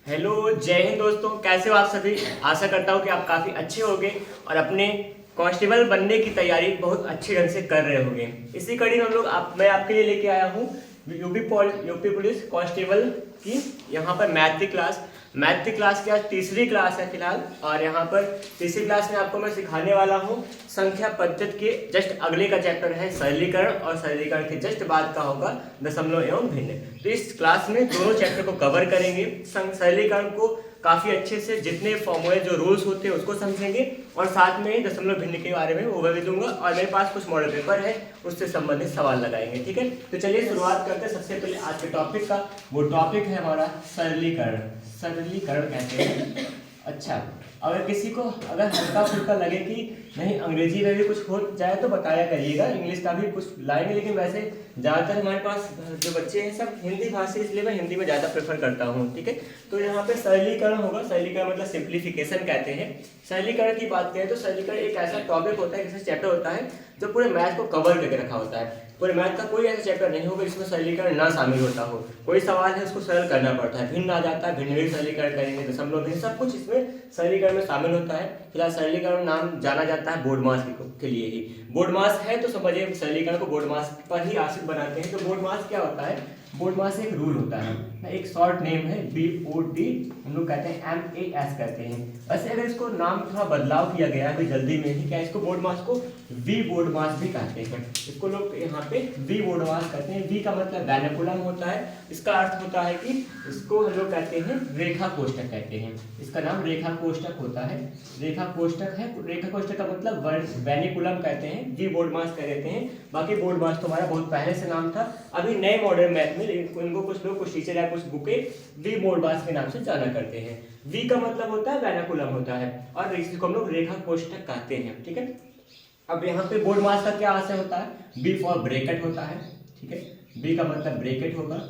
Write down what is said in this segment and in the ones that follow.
Hello, जय हिंद दोस्तों। कैसे हो आप सभी। आशा करता हूँ कि आप काफ़ी अच्छे होंगे और अपने कांस्टेबल बनने की तैयारी बहुत अच्छे ढंग से कर रहे होंगे। इसी कड़ी में मैं आपके लिए लेके आया हूँ यूपी पुलिस कांस्टेबल की यहाँ पर मैथ की क्लास की आज तीसरी क्लास है फिलहाल। और यहाँ पर तीसरी क्लास में आपको मैं सिखाने वाला हूँ संख्या पद्धति के जस्ट अगले का चैप्टर है सरलीकरण, और सरलीकरण के जस्ट बाद का होगा दशमलव एवं भिन्न। तो इस क्लास में दोनों चैप्टर को कवर करेंगे। सरलीकरण को काफ़ी अच्छे से जितने फॉर्मूले जो रूल्स होते हैं उसको समझेंगे, और साथ में ही दशमलव भिन्न के बारे में ओवरव्यू दूंगा, और मेरे पास कुछ मॉडल पेपर है उससे संबंधित सवाल लगाएंगे। ठीक है, तो चलिए शुरुआत करते हैं सबसे पहले आज के टॉपिक का। वो टॉपिक है हमारा सरलीकरण। सरलीकरण कहते हैं। अच्छा, अगर हल्का फुल्का लगे कि नहीं अंग्रेजी में भी कुछ हो जाए तो बताया करिएगा, इंग्लिश का भी कुछ लाएंगे, लेकिन वैसे ज़्यादातर हमारे पास जो बच्चे हैं सब हिंदी भाषी, इसलिए मैं हिंदी में ज़्यादा प्रेफर करता हूँ। ठीक है, तो यहाँ पे सरलीकरण होगा। सरलीकरण मतलब सिंप्लीफिकेशन कहते हैं। सरलीकरण की बात करें तो सरलीकरण एक ऐसा टॉपिक होता है, ऐसा चैप्टर होता है जो पूरे मैथ को कवर करके रखा होता है। पूरे मैथ का कोई ऐसा चैप्टर नहीं होगा जिसमें सरलीकरण ना शामिल होता हो। कोई सवाल है उसको सरल करना पड़ता है, भिन्न आ जाता है, भिन्न भी सरलीकरण करेंगे, दशमलव भिन्न, सब कुछ इसमें सरलीकरण में शामिल होता है। फिलहाल सरलीकरण नाम जाना जाता है बोर्ड मास के लिए ही। बोर्ड मास है तो समझिए सरलीकरण को बोर्ड मास पर ही आश्रित बनाते हैं। तो बोर्ड मास क्या होता है? बोर्ड मास एक रूल होता है, एक शॉर्ट नेम है BOD, हम लोग कहते हैं MAS कहते हैं। वैसे अगर इसको नाम थोड़ा बदलाव किया गया है अभी जल्दी में ही, क्या इसको बोर्ड मास को V बोर्ड मास भी कहते हैं। इसको लोग यहाँ पे V बोर्ड मास कहते हैं। V का मतलब वैनिकुलम होता है। इसका अर्थ होता है कि इसको हम लोग कहते हैं रेखा कोष्ठक कहते हैं। इसका नाम रेखा कोष्ठक होता है। रेखा कोष्ठक है। रेखा कोष्ठक का मतलब वैनिकुलम कहते हैं, V बोर्ड मास कह देते हैं। बाकी बोर्ड मास तो हमारा बहुत पहले से नाम था, अभी नए मॉडर्न मैथ में इनको कुछ टीचर या कुछ बुकें V बोर्ड मास के नाम से जाना करते हैं। V का मतलब होता है वैनिकुलम होता है, और इसको हम लोग रेखा कोष्ठक कहते हैं। ठीक है, अब यहाँ पे बोर्ड मास का क्या आशय होता है? B फॉर ब्रैकेट होता है। ठीक है, B का मतलब ब्रैकेट होगा,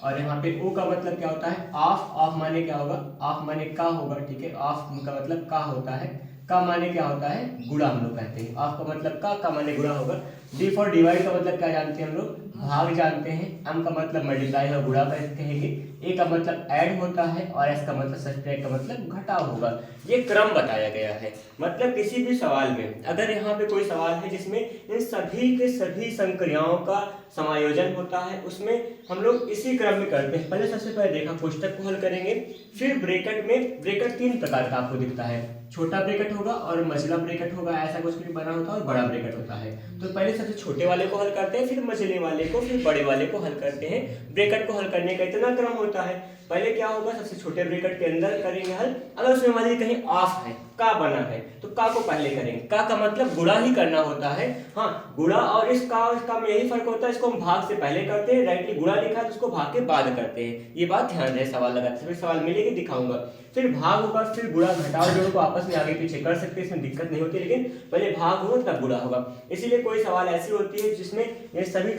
और यहाँ पे O का मतलब क्या होता है? ऑफ। ऑफ माने क्या होगा? ऑफ माने का होगा। ठीक है, ऑफ का मतलब का होता है। का माने क्या होता है? गुणा हम लोग कहते हैं। ऑफ का मतलब का माने गुणा होगा। D फॉर डिवाइड का मतलब क्या जानते हैं हम लोग? भाग जानते हैं। M का मतलब मल्टीप्लाई और गुणा कहेंगे। A का मतलब ऐड होता है, और S का मतलब सब्ट्रैक्ट का मतलब घटाव होगा। ये क्रम बताया गया है। मतलब किसी भी सवाल में अगर यहाँ पे कोई सवाल है जिसमें इन सभी के सभी संक्रियाओं का समायोजन होता है, उसमें हम लोग इसी क्रम में करते हैं। पहले सबसे पहले रेखा कोष्ठक को हल करेंगे, फिर ब्रैकेट में। ब्रैकेट तीन प्रकार का आपको दिखता है, छोटा ब्रैकेट होगा और मझला ब्रैकेट होगा, ऐसा कुछ भी बना होता है, और बड़ा ब्रैकेट होता है। तो पहले सबसे छोटे वाले को हल करते हैं, फिर मझले वाले को, फिर बड़े वाले को हल करते हैं। ब्रैकेट को हल करने का इतना क्रम होता है। पहले क्या होगा, सबसे छोटे ब्रैकेट के अंदर करेंगे हल। अगर उसमें मान लीजिए कहीं ऑफ है, का बना है, तो का को पहले करेंगे। का मतलब गुणा ही करना होता है। हाँ, गुणा और इस का और इसका में यही फर्क होता है। इसको हम भाग से पहले करते हैं, डायरेक्टली गुणा लिखा है तो उसको भाग के बाद करते हैं। ये बात ध्यान रहे, सवाल लगाते फिर सवाल मिलेगी दिखाऊंगा। फिर भाग होगा, फिर गुणा घटाव जोड़ को आपस में आगे पीछे कर सकते हैं, इसमें दिक्कत नहीं होती, लेकिन पहले भाग होगा तब गुणा होगा। इसीलिए कोई सवाल ऐसी होती है जिसमें ये सभी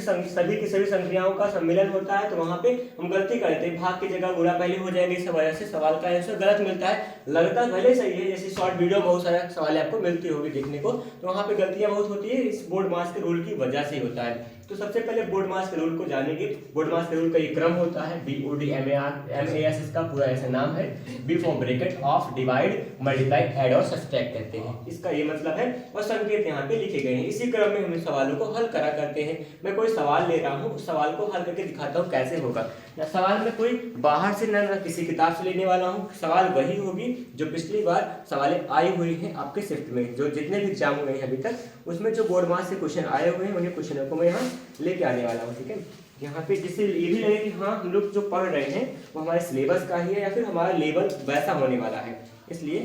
की सभी संख्याओं का सम्मिलन होता है, तो वहां पे हम गलती करते हैं, भाग की जगह गुणा पहले हो जाएगा। इस वजह से सवाल का आंसर गलत मिलता है। लगता भले सही है, जैसे शॉर्ट वीडियो बहुत सारा सवाल आपको मिलती होगी देखने को, तो वहां पे गलतियां बहुत होती है, इस बोर्ड मास के रूल की वजह से ही होता है। तो सबसे पहले बोर्ड मास के रूल को जानेंगे। बोर्ड मास के रूल का ये क्रम होता है BOD MAS, इसका पूरा ऐसा नाम है। B for bracket, of, divide, multiply, add और सब्ट्रैक्ट कहते हैं, इसका ये मतलब है। और संकेत यहाँ पे लिखे गए हैं। इसी क्रम में हम सवालों को हल करा करते हैं। मैं कोई सवाल ले रहा हूँ, उस सवाल को हल करके दिखाता हूँ कैसे होगा। या सवाल में कोई बाहर से न किसी किताब से लेने वाला हूँ, सवाल वही होगी जो पिछली बार सवालें आई हुई हैं आपके शिफ्ट में, जो जितने भी एग्जाम हुए हैं अभी तक, उसमें जो बोर्ड मास से क्वेश्चन आए हुए हैं उन्हीं क्वेश्चनों को मैं यहाँ लेके आने वाला हूँ। ठीक है, यहाँ पे जिससे ये भी लगे कि हाँ हम लोग जो पढ़ रहे हैं वो हमारे सिलेबस का ही है, या फिर हमारा लेवल वैसा होने वाला है, इसलिए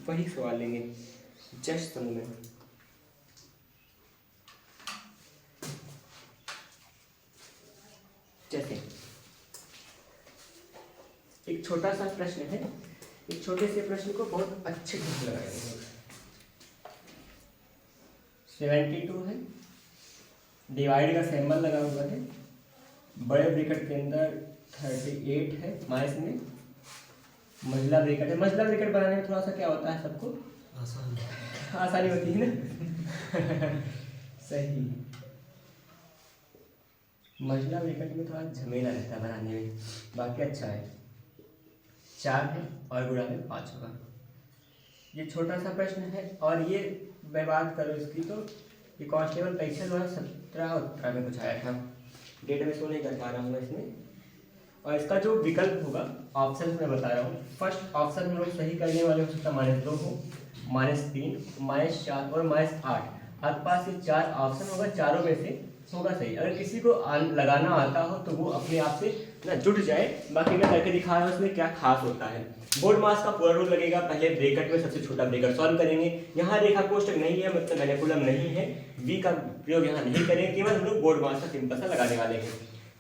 वही सवाल लेंगे। जस्ट समूह में जैसे एक छोटा सा प्रश्न है, एक छोटे से प्रश्न को बहुत अच्छे ढंग से लगाएंगे। 72 है, डिवाइड का सिंबल लगा हुआ है, बड़े ब्रैकेट के अंदर 38 है, माइनस में मझला ब्रैकेट है। मझला ब्रैकेट बनाने में थोड़ा सा क्या होता है, सबको आसानी होती है ना सही, मझला ब्रैकेट में थोड़ा झमेला रहता है बनाने में, बाकी अच्छा है। 4 है और गुणा में 5 होगा। ये छोटा सा प्रश्न है। और ये मैं बात करूँ इसकी तो ये कांस्टेबल परीक्षा 2017 में कुछ आया था। डेट में शो नहीं कर पा रहा हूँ मैं इसमें। और इसका जो विकल्प होगा ऑप्शन मैं बता रहा हूँ। फर्स्ट ऑप्शन हम लोग सही करने वाले हो सकता है -2 हो, -3, -4 और -8। आपके पास ये 4 ऑप्शन होगा, चारों में से होगा सही। अगर किसी को लगाना आता हो तो वो अपने आप से ना जुट जाए। बाकी मैं करके दिखा रहा हूँ इसमें क्या खास होता है। बोर्ड मास का पूरा रूल लगेगा। पहले ब्रेकेट में सबसे छोटा ब्रेकेट सॉल्व करेंगे। यहाँ रेखा कोष्टक नहीं है, मतलब मैनिपुलम नहीं है, वी का प्रयोग यहाँ नहीं करेंगे, केवल हम लोग बोर्ड मास का सिंपल सा लगाने वाले हैं।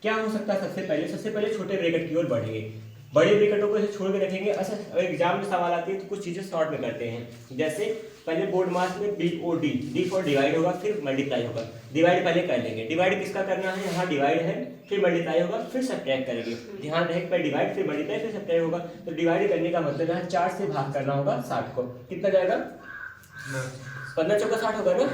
क्या हो सकता है सबसे पहले छोटे ब्रेकेट की ओर बढ़ेंगे। बड़े ब्रेकेटों को ऐसे छोड़ के रखेंगे। अच्छा, अगर एग्जाम में सवाल आती है तो कुछ चीजें शॉर्ट में करते हैं। जैसे पहले बोर्ड मास में BOD, D फॉर डिवाइड होगा, फिर मल्टीप्लाई होगा। डिवाइड पहले कर लेंगे। डिवाइड किसका करना है, यहाँ डिवाइड है, फिर मल्टीप्लाई होगा, फिर सब्ट्रैक्ट करेंगे। ध्यान रहे पहले डिवाइड फिर मल्टीप्लाई फिर सब्ट्रैक्ट होगा। तो डिवाइड करने का मतलब यहाँ 4 से भाग करना होगा 60 को। कितना जाएगा, 15 चौका 60 होगा ना,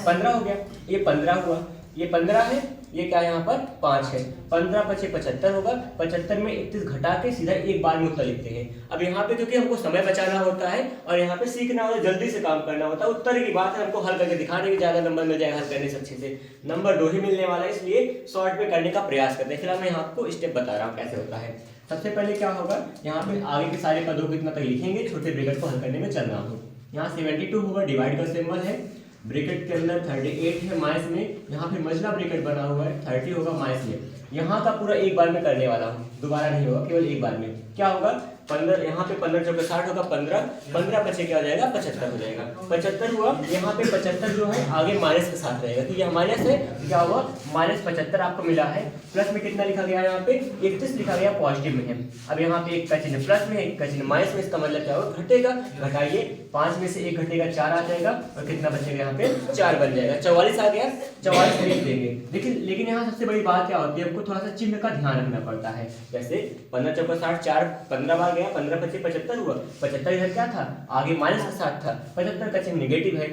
15 हो गया। ये 15 हुआ, ये 15 है, ये क्या है यहाँ पर 5 है। 15 पचे 75 होगा। 75 में 31 घटा के सीधा एक बार में उत्तर लिखते हैं। अब यहाँ पे क्योंकि हमको समय बचाना होता है और यहाँ पे सीखना होता है, जल्दी से काम करना होता है। उत्तर की बात है, हमको हल करके दिखाने की ज्यादा नंबर मिल जाएगा हल करने से अच्छे से। नंबर 2 ही मिलने वाला है, इसलिए शॉर्ट में करने का प्रयास करते हैं। फिलहाल मैं यहाँ आपको स्टेप बता रहा हूँ कैसे होता है। सबसे पहले क्या होगा, यहाँ पे आगे के सारे पदों को इतना तक लिखेंगे, छोटे ब्रेकेट को हल करने में चलना हो। यहाँ 72 होगा, डिवाइड का सिंबल है। ब्रेकेट के अंदर 38 है माइनस में, यहाँ पे मझला ब्रेकेट बना हुआ है, 30 होगा माइनस में। यहाँ का पूरा एक बार में करने वाला हूँ, दोबारा नहीं होगा, केवल एक बार में। क्या होगा, 15, यहाँ पे 15 चौके 60 होगा, 15 बचे क्या हो जाएगा, 75 हो जाएगा। 75 हुआ, यहाँ पे 75 जो है आगे माइनस के साथ रहेगा, तो यह माइनस है, क्या हुआ -75 आपको मिला है। प्लस में कितना लिखा गया है, यहाँ पे 31 लिखा गया, पॉजिटिव में है। अब यहाँ पे एक का चिन्ह प्लस में है, एक का चिन्ह माइनस में, इसका मतलब क्या होगा, घटेगा। घटाइए, 5 में से 1 घटेगा, 4 आ जाएगा, और कितना बचेगा, यहाँ पे 4 बन जाएगा। 44 आ गया, 44 लिख देंगे। लेकिन यहाँ सबसे बड़ी बात क्या होती है, हमको थोड़ा सा चिन्ह का ध्यान रखना पड़ता है। जैसे 15 चौका 60, 4 15 बार गया, 15 पचे 75 हुआ। 75 इधर क्या था, आगे माइनस का 60 था, 75 का चिन्ह नेगेटिव है।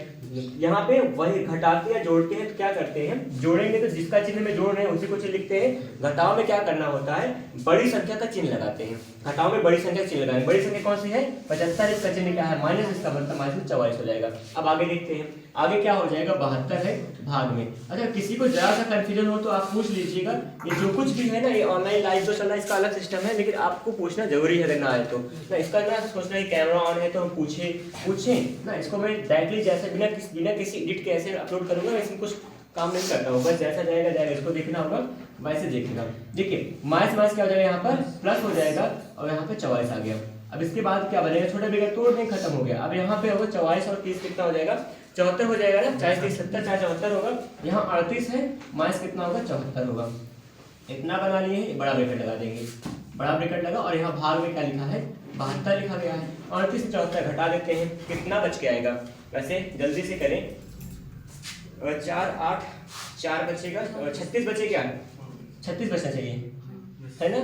यहाँ पे वही घटाते या जोड़ते हैं तो क्या करते हैं, जोड़ेंगे तो जिसका चिन्ह में जोड़ रहे हैं उसी को चिन्ह लिखते हैं। घटाव में क्या करना होता है, बड़ी संख्या का चिन्ह लगाते हैं। घटाव में बड़ी संख्या का चिन्ह लगाएंगे। बड़ी संख्या कौन सी है, 75, इसका चिन्ह क्या है, माइनस, इसका मतलब माइनस में 44 हो जाएगा। अब आगे देखते हैं, आगे क्या हो जाएगा, 72 है भाग में। अच्छा, किसी को जरा सा कंफ्यूजन हो तो आप पूछ लीजिएगा। ये जो कुछ भी है ना, ये ऑनलाइन लाइव जो चल रहा है इसका अलग सिस्टम है, लेकिन आपको पूछना जरूरी है, अगर ना आए तो ना इसका ना सोचना है कैमरा ऑन है तो हम पूछें ना। इसको मैं डायरेक्टली जैसे बिना किसी एडिट के ऐसे अपलोड करूंगा, इसमें कुछ काम नहीं करता हूँ, बस जैसा जाएगा इसको देखना होगा, वैसे देखेगा। देखिए माइनस क्या हो जाएगा, यहाँ पर प्लस हो जाएगा, और यहाँ पे 44 आ गया। अब इसके बाद क्या बनेगा, छोटे ब्रैकेट तोड़ नहीं, खत्म हो गया। अब यहाँ पे होगा 44 और 30 कितना हो जाएगा, 74 हो जाएगा ना। 40 30 70, 4 74 होगा। यहाँ 38 है, माइनस कितना होगा, 74 होगा। इतना बना लिए, बड़ा ब्रैकेट लगा देंगे, बड़ा ब्रैकेट लगा। और यहाँ भाग में क्या लिखा है, 72 लिखा गया है। 38 से 74 घटा देते हैं, कितना बच के आएगा, वैसे जल्दी से करें। 4 8 4 बचेगा, 36 बचेगा, 36 बचना चाहिए, है ना,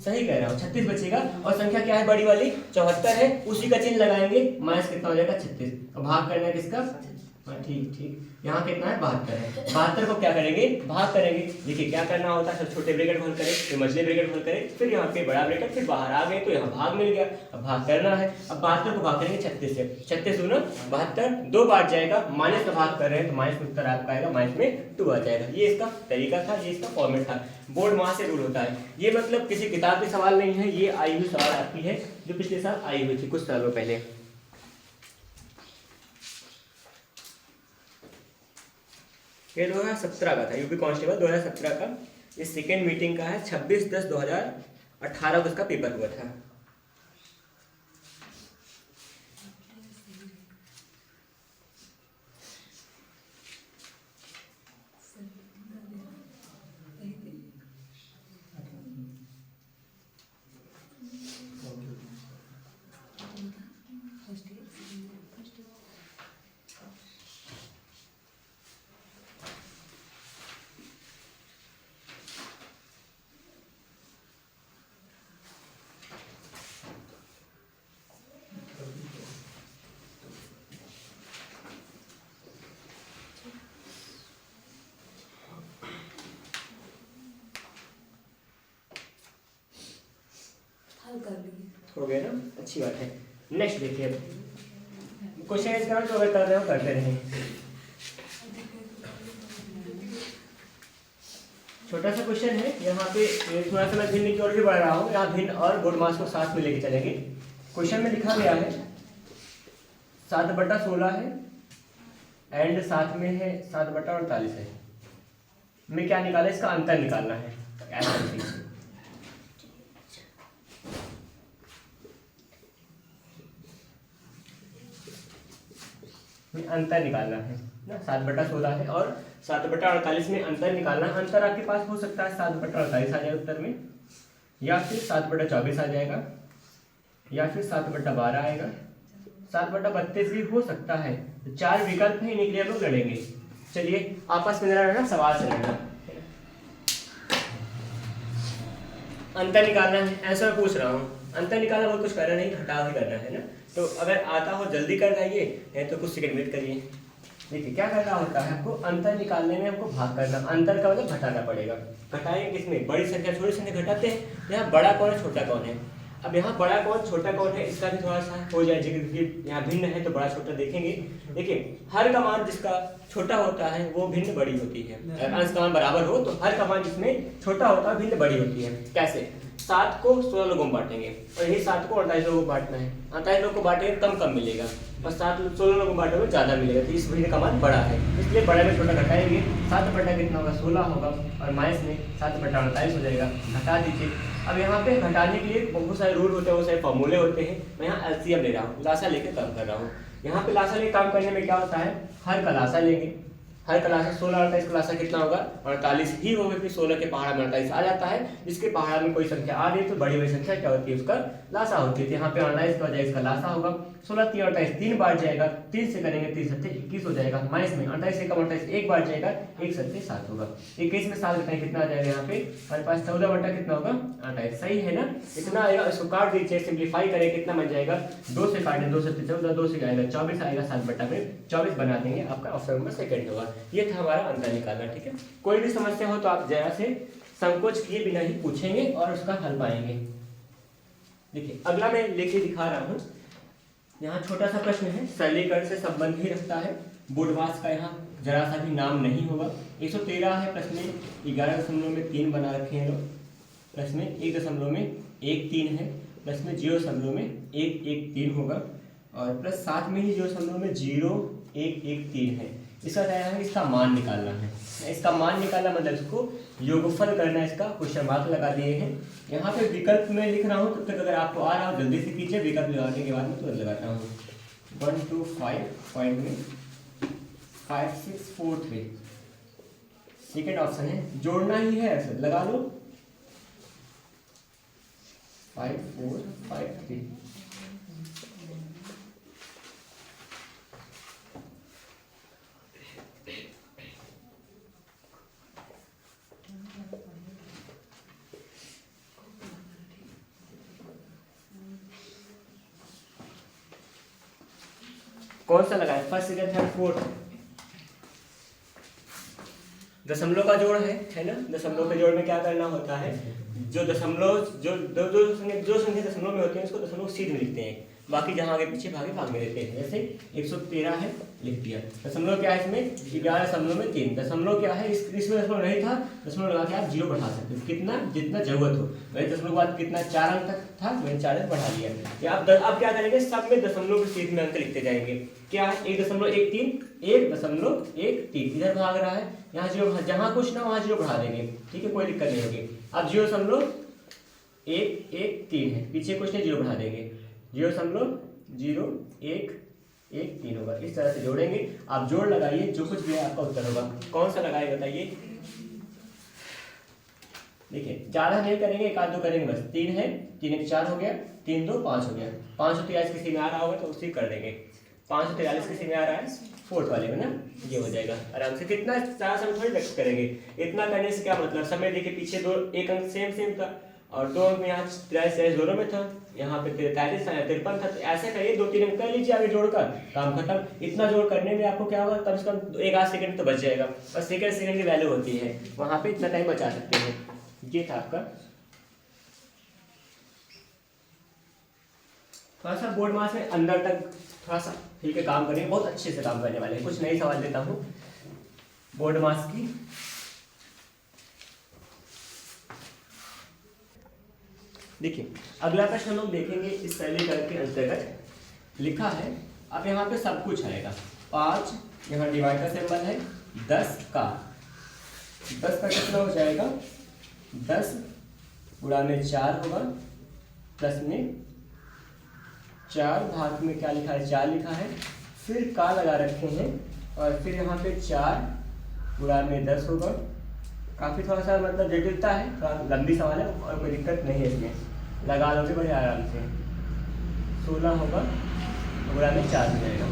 सही कह रहा हूँ, 36 बचेगा। और संख्या क्या है, बड़ी वाली 74 है, उसी का चिन्ह लगाएंगे। माइनस कितना हो जाएगा, 36, और भाग करना है किसका, ठीक, यहाँ कितना है, 72 है। 72 को क्या करेंगे, भाग करेंगे। देखिए क्या करना होता है, सब छोटे ब्रैकेट खोल करें, फिर मझले ब्रैकेट खोल करें, फिर यहाँ पे बड़ा ब्रैकेट, फिर बाहर आ गए तो यहाँ भाग मिल गया। अब भाग करना है, अब 72 को भाग करेंगे 36 से। 36 दूना 72, 2 बार जाएगा, माइनस का भाग कर रहे हैं तो माइनस में उत्तर आपका आएगा, माइनस में 2 आ जाएगा। ये इसका तरीका था, ये इसका फॉर्मेट था। बोर्ड मास से रूल होता है ये, मतलब किसी किताब के सवाल नहीं है, ये आई हुई सवाल आपकी है जो पिछले साल आई हुई थी, कुछ सालों पहले। ये 2017 का था, यूपी कांस्टेबल 2017 का। ये सेकेंड मीटिंग का है, 26/10/2018 को इसका पेपर हुआ था। हल कर लीजिए। हो गया ना, अच्छी बात है। नेक्स्ट देखिए, क्वेश्चन इसका जो अगर कर रहे हो करते रहें। छोटा सा क्वेश्चन है यहाँ पे, थोड़ा सा मैं भिन्न की ओर भी बढ़ रहा हूँ, यहाँ भिन्न और गुड मार्क्स को साथ में लेके चलेंगे। क्वेश्चन में लिखा गया है 7/16 है एंड साथ में है 7/48 है। मैं क्या निकाला, इसका अंतर निकालना है। ऐसा चीज में अंतर निकालना है ना, 7/16 है और 7/48 में अंतर निकालना है। अंतर आपके पास हो सकता है 7/48 आ जाए उत्तर में, या फिर 7/24 आ जाएगा, या फिर 7/12 आएगा, 7/32 भी हो सकता है। तो 4 विकल्प है, इन्हीं के लिए हम लोग लड़ेंगे। चलिए आपस में लड़ना, सवाल से लड़ना। अंतर निकालना है, ऐसा मैं पूछ रहा हूँ। अंतर निकालना बहुत कुछ करना नहीं, घटाव ही करना है ना। तो अगर आता हो जल्दी कर जाइए, नहीं तो कुछ सेकंड वेट करिए। देखिए क्या करना होता है आपको, अंतर निकालने में हमको भाग करना, अंतर का मतलब घटाना पड़ेगा। घटाएंगे किसमें, बड़ी संख्या छोटी संख्या घटाते हैं। यहाँ बड़ा कौन है छोटा कौन है, अब यहाँ बड़ा कौन छोटा कौन है इसका भी थोड़ा सा हो जाए जिक्र, क्योंकि यहाँ भिन्न है तो बड़ा छोटा देखेंगे। देखिए हर का मान जिसका छोटा होता है वो भिन्न बड़ी होती है। अगर अंश का मान बराबर हो तो हर का मान जिसमें छोटा होता है भिन्न बड़ी होती है। कैसे, 7 को 16 लोगों में बांटेंगे और यही 7 को 48 लोगों को बांटना है। 48 लोगों को बांटेंगे कम मिलेगा और 16 लोगों को बांटेंगे ज़्यादा मिलेगा। तो इस भिन्न का मान बड़ा है, इसलिए बड़े में छोटा घटाएंगे। 7 बटा कितना होगा 16 होगा और माइनस में 7/48 हो जाएगा। घटा दीजिए। अब यहाँ पे घटाने के लिए बहुत सारे रूल होते हैं, बहुत सारे फॉर्मूले होते हैं। मैं यहाँ एलसीएम ले रहा हूँ, लासा लेके काम कर रहा हूँ। यहाँ पे लासा लेके काम करने में क्या होता है, हर का लासा लेंगे। हर का लासा 16 48 का लासा कितना होगा 48 ही होगा, फिर 16 के पहाड़ा में 48 आ जाता है। जिसके पहाड़ा में कोई संख्या आ रही है तो बड़ी बड़ी संख्या क्या होती है उसका लासा होती है। तो यहाँ पे 48 का हो जाएगा, इसका लासा होगा 16 3 48 3 बार जाएगा, 3 से करेंगे 3 7 21 हो जाएगा। माइनस में 48 से कम 28 एक बार जाएगा, 1 7 7 होगा। 21 में 7 घटाएं कितना आ जाएगा, यहाँ पे हमारे पास 14 बटा कितना होगा 28। सही है ना, इतना आएगा। इसको काट दीजिए, सिंप्लीफाई करें, कितना बन जाएगा 2 से काटें 2 7 14, 2 से आएगा 24 आएगा, 7 बटा में 24 बना देंगे, आपका ऑप्शन नंबर सेकंड होगा। ये था हमारा अंतर निकालना। ठीक है, कोई भी समस्या हो तो आप जरा से संकोच किए बिना ही पूछेंगे और उसका हल पाएंगे। देखिए अगला मैं लेके दिखा रहा हूँ, यहाँ छोटा सा प्रश्न है, सरलीकरण से संबंध ही रखता है। बुडवास का यहाँ जरा सा भी नाम नहीं होगा। 113 है, प्रश्न में 11.3 बना रखे हैं लोग, प्लस में 1.13 है, प्लस में 0.113 होगा और प्लस साथ में ही 0.113 है। इसका क्या है, इसका मान निकालना है। इसका मान निकालना मतलब इसको योगफल करना है, इसका क्वेश्चन मार्क लगा दिए हैं। यहाँ पे विकल्प में लिख रहा हूँ, तब तक अगर आपको आ रहा हो जल्दी से कीजिए, विकल्प लगाने के बाद में तुरंत लगाता हूँ। 125 पॉइंट में 5643 सेकेंड ऑप्शन है, जोड़ना ही है, ऐसे लगा लो 5453। कौन सा लगाए, फर्स्ट सेकंड थर्ड फोर्थ, दशमलव का जोड़ है ना। दशमलव के जोड़ में क्या करना होता है, जो दशमलव जो संख्या दशमलव में होती है उसको दशमलव सीध में लिखते हैं, बाकी जहाँ आगे पीछे भागे भाग में देते हैं। जैसे 113 है लिख दिया, दशमलव क्या है इसमें 11.3, दशमलव क्या है इसमें दशमलव नहीं था, दशमलव लगा के आप 0 बढ़ा सकते हो कितना जितना जरूरत हो। वही दशमलव के बाद कितना 4 अंक तक था, मैंने 4 अंक बढ़ा दिया। या आप क्या करेंगे, सब में दशमलव के सीध में अंक लिखते जाएंगे। क्या है 1.13 इधर भाग रहा है, यहाँ 0 जहाँ कुछ ना वहाँ 0 बढ़ा देंगे, ठीक है, कोई दिक्कत नहीं होगी। अब 0.113 है, पीछे कुछ नहीं 0 बढ़ा देंगे, 0.0113 होगा। इस तरह से जोड़ेंगे, आप जोड़ लगाइए, जो कुछ भी है आपका उत्तर होगा। कौन सा लगाए बताइए। देखिए ज़्यादा नहीं करेंगे, 1 आध 2 करेंगे बस। 3 है, 3 1 4 हो गया, 3 2 5 हो गया। 543 किसी में आ रहा होगा तो उसी कर देंगे। 543 किसी में आ रहा है फोर्थ वाले में ना, ये हो जाएगा आराम से। कितना ज़्यादा समय थोड़ी वेस्ट करेंगे, इतना करने से क्या मतलब। समय देखिए पीछे 1 अंक सेम था और 2 अंक में यहाँ 43 दोनों में था, यहाँ पे 43 था, 53 था। तो ऐसे करिए 2-3 अंक कर लीजिए आगे जोड़कर, काम खत्म। इतना जोड़ करने में आपको क्या होगा, कम से कम 1 आध सेकंड तो बच जाएगा, बस सेकंड की वैल्यू होती है, वहाँ पे इतना टाइम बचा सकते हैं। ये था आपका थोड़ा सा बोर्ड मास में अंदर तक थोड़ा सा ठीक है काम करेंगे, बहुत अच्छे से काम करने वाले हैं। कुछ नई सवाल देता हूँ बोर्ड मास की। देखिए अगला प्रश्न हम लोग देखेंगे इस सरलीकरण के अंतर्गत लिखा है। अब यहाँ पे सब कुछ आएगा 5, यहाँ डिवाइड का सिंबल है, 10 का कितना हो जाएगा 10 गुणा में 4 होगा, प्लस में 4 भाग में क्या लिखा है 4 लिखा है, फिर का लगा रखे हैं और फिर यहाँ पे 4 गुणा में 10 होगा। काफ़ी थोड़ा सा मतलब जटिलता है, थोड़ा लंबी सवाल है और कोई दिक्कत नहीं है इसमें, लगा लोगे बड़े आराम से। 16 होगा गुणा में 4 हो जाएगा।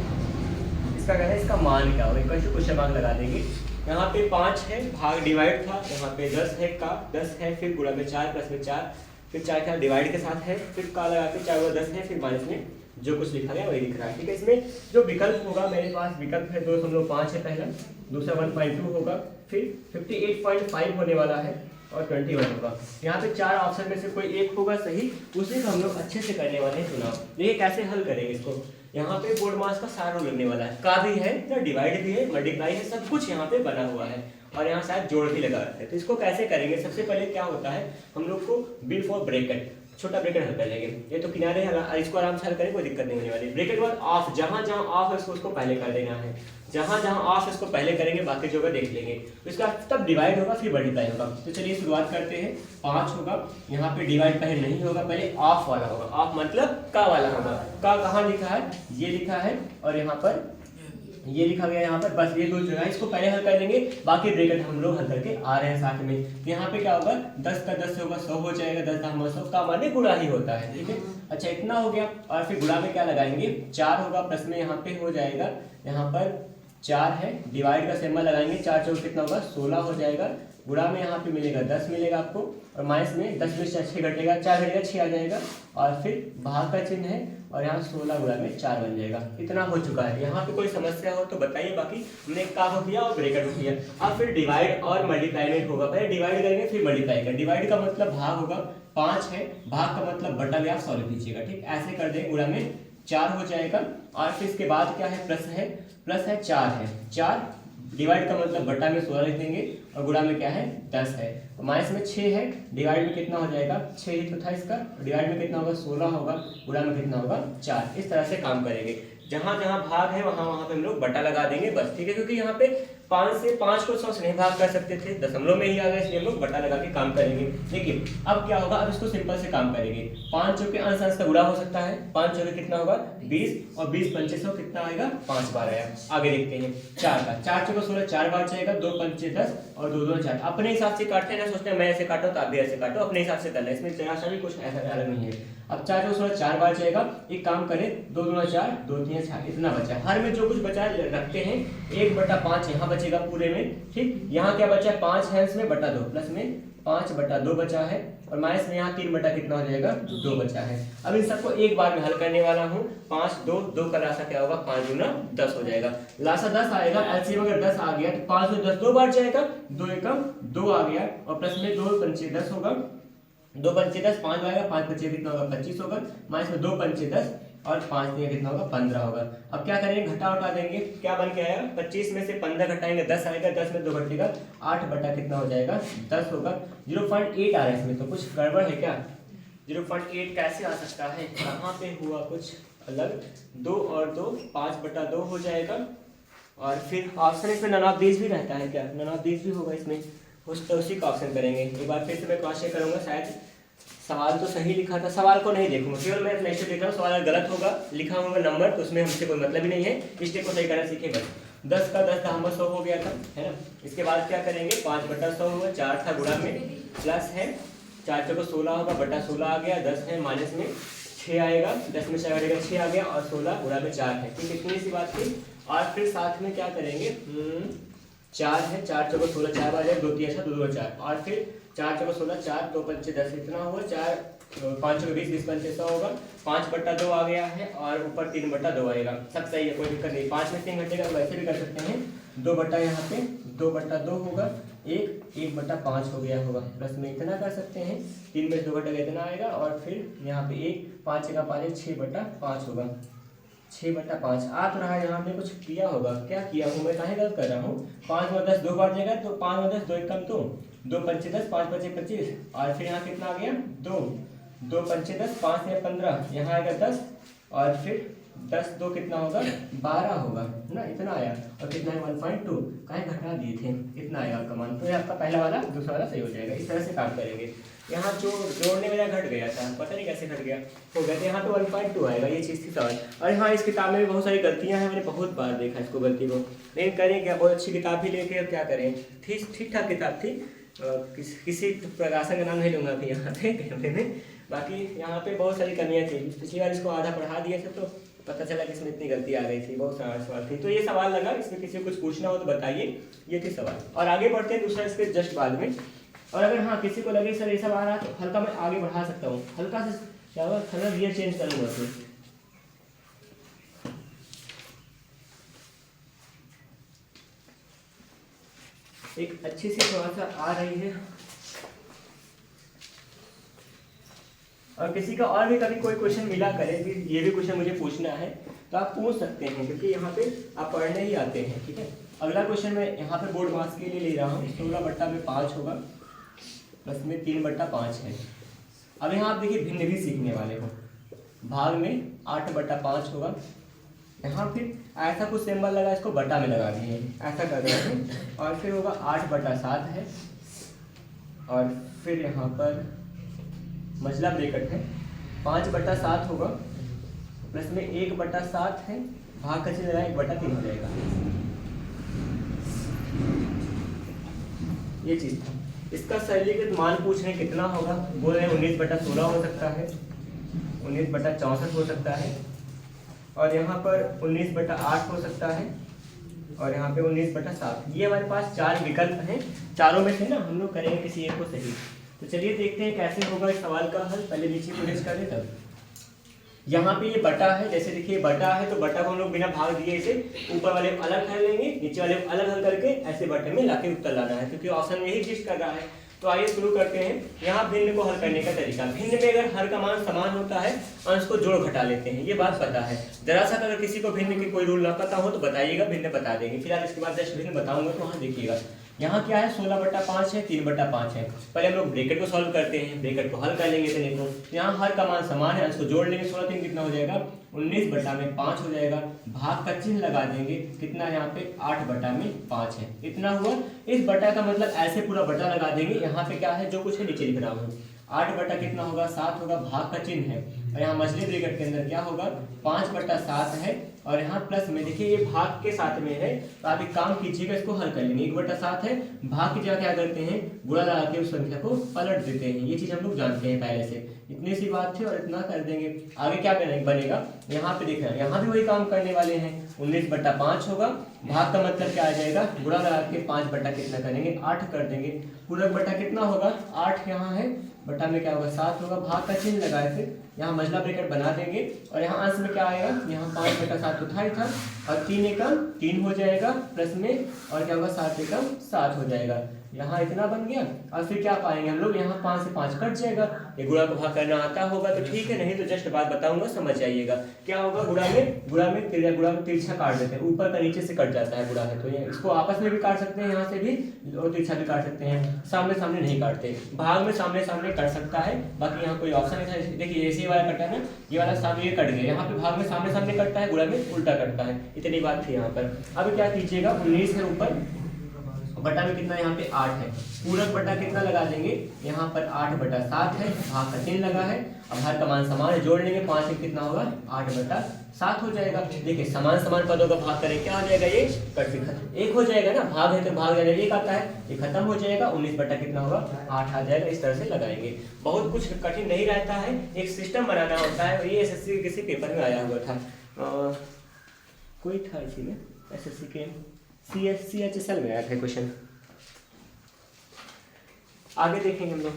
इसका क्या है, इसका मान क्या होगा, इक्वल टू क्वेश्चन मार्क लगा देंगे। यहाँ पे 5 है, भाग डिवाइड था, यहाँ पे 10 है, का 10 है, फिर गुणा में 4 प्लस में 4, फिर 4 क्या डिवाइड के साथ है, फिर का लगा के 4 गुणा 10 है, फिर माइनस में जो कुछ लिखा गया वही लिख रहा है। ठीक है, इसमें जो विकल्प होगा मेरे पास विकल्प है 2.5 है पहला, दूसरा 1.2 होगा, फिर 58.5 होने वाला है और 21 होगा। यहाँ पे 4 ऑप्शन में से कोई एक होगा सही, उसी को हम लोग अच्छे से करने वाले हैं चुनाव। देखिए कैसे हल करेंगे इसको। यहाँ पे बोर्ड मास का सारा लगने वाला है, का भी है तो डिवाइड भी है, मल्टीप्लाई है, सब कुछ यहाँ पे बना हुआ है और यहाँ शायद जोड़ भी लगा है। तो इसको कैसे करेंगे, सबसे पहले क्या होता है हम लोग को बिफोर ब्रैकेट छोटा ब्रैकेट हल कर लेंगे। ये तो किनारे है, इसको आराम से हल करें, कोई दिक्कत नहीं होने वाली। ब्रैकेट बाद ऑफ, जहां जहां ऑफ है उसको पहले कर देना है, जहां जहां ऑफ है उसको पहले करेंगे, बाकी जो है देख लेंगे। तो इसका तब डिवाइड होगा फिर मल्टीप्लाई होगा। तो चलिए शुरुआत करते हैं। 5 होगा, यहाँ पे डिवाइड पहले नहीं होगा, पहले ऑफ वाला होगा। ऑफ मतलब का वाला होगा। का कहाँ लिखा है, ये लिखा है और यहाँ पर ये लिखा गया यहाँ पर, बस ये दो जगह इसको पहले हल कर लेंगे, बाकी ब्रैकेट हम लोग हल करके आ रहे हैं साथ में। यहाँ पे क्या होगा 10 का 10 से होगा 100 हो जाएगा, 10 का 100 का माने गुणा ही होता है। ठीक है, अच्छा इतना हो गया और फिर गुणा में क्या लगाएंगे 4 होगा, प्लस में यहाँ पे हो जाएगा, यहाँ पर 4 है, डिवाइड का सिंबल लगाएंगे, 4 चौक कितना होगा 16 हो जाएगा, गुणा में यहाँ पे मिलेगा 10 मिलेगा आपको और माइनस में 10 में 6 घटेगा, 4 घटेगा 6 आ जाएगा और फिर भाग का चिन्ह है और यहाँ 16 गुणा में 4 बन जाएगा। इतना हो चुका है। यहाँ पे कोई समस्या हो तो बताइए, बाकी हमने का हो किया और ब्रैकेट हो किया। अब फिर डिवाइड और मल्टीप्लाई में होगा, पहले डिवाइड करेंगे फिर मल्टीप्लाई करेंगे। डिवाइड का मतलब भाग होगा, 5 है, भाग का मतलब बटा में आप सॉल्व कीजिएगा। ठीक, ऐसे कर देंगे, गुणा में 4 हो जाएगा और फिर इसके बाद क्या है प्लस है 4 है, 4 डिवाइड का मतलब बटा में 16 लिख देंगे और गुणा में क्या है 10 है, माइनस में 6 है, डिवाइड में कितना हो जाएगा 6 ही तो था इसका, डिवाइड में कितना होगा 16 होगा, गुणा में कितना होगा 4। इस तरह से काम करेंगे। जहां जहां भाग है वहां वहां पे हम लोग बटा लगा देंगे बस। ठीक है, क्योंकि यहाँ पे 5 को 100 से नहीं भाग कर सकते थे, दशमलव में ही आ गया, इसलिए हम लोग बटा लगा के काम करेंगे। देखिए अब क्या होगा, अब इसको सिंपल से काम करेंगे। 5 चौके अंश अंश का गुणा हो सकता है, 5 चौके कितना होगा 20 और 20 पंचे 100 कितना आएगा 5 बार आया। आगे देखते हैं 4 का, 4 चौके 16 4 बार जाएगा, 2 पंचे 10 और 2 2 4। अपने हिसाब से काटते हैं ना, सोचते हैं मैं ऐसे काटो तो आप भी ऐसे काटो, अपने हिसाब से करना है, इसमें जरा सा भी कुछ ऐसा अलग नहीं है। अब 4 चौके 16 4 बार जाएगा, एक काम करें 2 2 4 2 3 4 इतना बचा है। हर में जो कुछ बचा है रखते हैं, 1/5 यहाँ बचेगा पूरे में। ठीक, यहाँ क्या बचा है 5 है, इसमें बटा 2 प्लस में 5/2 बचा है और माइनस में यहाँ 3 बटा कितना हो जाएगा 2 बचा है। अब इन सबको एक बार में हल करने वाला हूँ। 5 2 का लासा क्या होगा 5 दूना 10 हो जाएगा, लासा 10 आएगा। एलसीएम अगर 10 आ गया तो 5 में 10 2 बार जाएगा, 2 एकम 2 आ गया और प्लस में 2 पंचे 10 होगा, 2 पंचे 10 5 आएगा, 5 पंचे कितना होगा 25 होगा, माइनस में 2 पंचे 10 और 5 दिया कितना होगा 15 होगा। अब क्या करेंगे घटा उठा देंगे, क्या बन के आएगा 25 में से 15 घटाएंगे 10 आएगा, 10 में 2 घटेगा 8 बटा कितना हो जाएगा 10 होगा। 0.8 आ रहा है इसमें, तो कुछ गड़बड़ है क्या? 0.8 कैसे आ सकता है, कहाँ पे हुआ कुछ अलग। 2 और 2 5/2 हो जाएगा और फिर ऑप्शन इसमें नन ऑफ दीज भी रहता है क्या, नन ऑफ दीज भी होगा इसमें, उसी का ऑप्शन करेंगे। एक बार फिर से मैं क्रॉस चेक करूंगा, शायद सवाल तो सही लिखा था, सवाल को नहीं देखूंगा, केवल मैं नेक्स्ट देख रहा हूँ। सवाल गलत होगा, लिखा होगा नंबर तो उसमें हमसे कोई मतलब ही नहीं है, इसलिए को सही करना सीखे बस। 10 का 10 था 100 हो गया था, है ना। इसके बाद क्या करेंगे 5/100 होगा, 4 था गुणा में प्लस है 4 चौको 16 होगा, बटा 16 आ गया, 10 है माइनस में 6 आएगा, 10 में 6 घटेगा 6 आ गया और 16 गुणा में 4 है। ठीक, इतनी सी बात थी। और फिर साथ में क्या करेंगे 4 है, 4 चौको 16 4 बार जाएगा, 2 3 अच्छा 2 2 4 और फिर 4 चौको 16 4 2 पंचे 10 इतना होगा, 4 5 चौको 20 20 पंचे 100 होगा, 5/2 आ गया है और ऊपर 3/2 आएगा। सब सही है, कोई दिक्कत नहीं। 5 में 3 घटेगा वैसे भी कर सकते हैं, 2 बटा यहाँ पे 2/2 होगा एक बटा 5 हो गया होगा, प्लस में इतना कर सकते हैं, 3 में 2 घटा इतना आएगा, और फिर यहाँ पे 1 5 का 5 6/5 होगा, 6/5 आ तो रहा है। यहाँ पे कुछ किया होगा, क्या किया हूँ मैं, काहे गलत कर रहा हूँ। 5 में 10 2 बार जाएगा, तो 5 में 10 2 कम, तो 2 पंचे 10, 5 पचे 25, और फिर यहाँ कितना आ गया 2 पंचे 10, 5 या 15, यहाँ आएगा 10, और फिर 10 2 कितना होगा 12 होगा ना, इतना आया। और कितना है 1.2, कहीं घटा दिए थे, इतना आएगा आपका मान। तो ये आपका पहला वाला दूसरा वाला सही हो जाएगा। इस तरह से काम करेंगे। यहाँ जो जोड़ने मेरा घट गया था, पता नहीं कैसे घट गया, हो गया, तो यहाँ पे 1.2 आएगा, ये चीज़ थी सवाल। और हाँ, इस किताब में भी बहुत सारी गलतियाँ हैं, मैंने बहुत बार देखा इसको गलती को, लेकिन करें क्या, बहुत अच्छी किताब भी लेके अब क्या करें, ठीक ठाक किताब थी। किसी प्रकाशन का नाम नहीं लूँगा अभी यहाँ पे कैमरे में। बाकी यहाँ पे बहुत सारी कमियाँ थी, पिछली बार इसको आधा पढ़ा दिया था, तो पता चला कि इसमें इतनी गलती आ गई थी, बहुत सारा सवाल थी। तो ये सवाल लगा, इसमें किसी को कुछ पूछना हो तो बताइए, ये थे सवाल। और आगे बढ़ते हैं दूसरा इसके जस्ट बाद में। और अगर हाँ किसी को लगे सर ये सब आ रहा तो हल्का मैं आगे बढ़ा सकता हूँ, हल्का से क्या होगा, थोड़ा गियर चेंज करूँगा फिर। एक अच्छी सी थोड़ा सा आ रही है। और किसी का और भी कभी कोई क्वेश्चन मिला करे कि ये भी क्वेश्चन मुझे पूछना है, तो आप पूछ सकते हैं, क्योंकि यहाँ पे आप पढ़ने ही आते हैं, ठीक है। अगला क्वेश्चन मैं यहाँ पे बोर्ड मार्क्स के लिए ले रहा हूँ, 16/5 होगा, प्लस में 3/5 है। अब यहाँ आप देखिए भिन्न भी सीखने वाले हो, भाग में 8/5 होगा। यहाँ फिर ऐसा कुछ सिंबल लगा, इसको बटा में लगा दिए, ऐसा कर रहे हैं, और फिर होगा 8/7 है, और फिर यहाँ पर मझला ब्रैकेट है, 5/7 होगा, प्लस में 1/7 है, भाग का चिन्ह लगाए 1/3 हो जाएगा। ये चीज़ था। इसका सरलीकृत मान पूछ रहे कितना होगा, बोल रहे हैं 19/16 हो सकता है, 19/64 हो सकता है, और यहाँ पर 19/8 हो सकता है, और यहाँ पे 19/7। ये हमारे पास 4 विकल्प हैं, चारों में से ना हम लोग करेंगे किसी एक को सही। तो चलिए देखते हैं कैसे होगा इस सवाल का हल। पहले नीचे को रेस्ट कर लें, तब यहाँ पे ये बटा है, जैसे देखिए बटा है, तो बटा को हम लोग बिना भाग दिए इसे ऊपर वाले अलग कर लेंगे, नीचे वाले अलग हल करके ऐसे बटे में लाके उत्तर लाना है, क्योंकि ऑप्शन यही चीज कर रहा है। तो आइए शुरू करते हैं। यहाँ भिन्न को हल करने का तरीका, भिन्न में अगर हर का मान समान होता है, अंश को जोड़ घटा लेते हैं, ये बात पता है। जरा सा अगर किसी को भिन्न की कोई रूल ना पता हो तो बताइएगा, भिन्न बता देंगे। फिलहाल इसके बाद जस्ट भिन्न बताऊंगा, तो वहाँ देखिएगा। यहाँ क्या है 16/5 है, 3/5 है। पहले हम लोग ब्रैकेट को सॉल्व करते हैं, ब्रैकेट को हल कर लेंगे इतने को। यहाँ हर का मान समान है, इसको जोड़ लेंगे, 16 3 कितना हो जाएगा 19/5 हो जाएगा। भाग का चिन्ह लगा देंगे, कितना यहाँ पे 8/5 है, इतना हुआ। इस बटा का मतलब ऐसे पूरा बटा लगा देंगे, यहाँ पे क्या है जो कुछ है नीचे लिख रहा हूँ, 8 बटा कितना होगा 7 होगा, भाग का चिन्ह है, और यहाँ मछली ब्रैकेट के अंदर क्या होगा 5/7 है, और यहाँ प्लस में देखिए ये भाग के साथ में है, तो आप एक काम कीजिएगा, इसको हल कर लेंगे। 1/7 है, भाग की जगह क्या करते हैं गुणा लगा के उस संख्या को पलट देते हैं, ये चीज हम लोग जानते हैं पहले से। इतनी सी बात थी, और इतना कर देंगे। आगे क्या बनेगा, यहाँ पे देख रहे हैं, यहाँ भी वही काम करने वाले हैं। 19/5 होगा, भाग का मतलब क्या आ जाएगा, गुणा लगा के 5 बटा कितना करेंगे 8 कर देंगे। पूरक बटा कितना होगा 8 यहाँ है, बटा में क्या होगा 7 होगा, भाग का चिन्ह लगाए, फिर यहाँ मझला ब्रैकेट बना देंगे, और यहाँ अंश में क्या आएगा, यहाँ 5/7 तो था ही था, और 3 एकम 3 हो जाएगा, प्लस में और क्या होगा 7 एकम 7 हो जाएगा। यहाँ इतना बन गया, और फिर क्या पाएंगे हम लोग, यहाँ 5 से 5 कट जाएगा। ये गुणा को भाग करना आता होगा तो ठीक है, नहीं तो जस्ट बात बताऊंगा, समझ जाइएगा। क्या होगा गुणा में तिरछा काट देते हैं, ऊपर का नीचे से कट जाता है गुणा है, तो ये इसको आपस में भी काट सकते हैं, यहाँ से भी, और तिरछा भी काट सकते हैं। सामने सामने नहीं काटते, भाग में सामने सामने कट सकता है, बाकी यहाँ कोई ऑप्शन नहीं था। देखिए ऐसे वाला कटा ना, ये वाला सामने ये कट गया, यहाँ पे भाग में सामने सामने कटता है, गुणा में उल्टा कटता है, इतनी बात थी यहाँ पर। अब क्या कीजिएगा, 19 है ऊपर, बटा में कितना यहाँ पे 8 है, पूरक बटा कितना लगा देंगे, यहाँ पर 8/7 है, भाग का चिन्ह लगा है, अब हर का मान समान है, जोड़ लेंगे 5 से कितना होगा 8/7 हो जाएगा। देखिए समान समान पदों का भाग करें, क्या हो जाएगा, ये कट से खत्म, एक हो जाएगा ना, भाग है तो भाग जाएगा, एक आता है, ये खत्म हो जाएगा, 19 बटा कितना होगा 8 आ जाएगा। इस तरह से लगाएंगे, बहुत कुछ कठिन नहीं रहता है, एक सिस्टम बनाना होता है। और ये एसएससी के किसी पेपर में आया हुआ था, कोई था इसी में, एसएससी के CHSL में आया था क्वेश्चन। आगे देखेंगे हम लोग।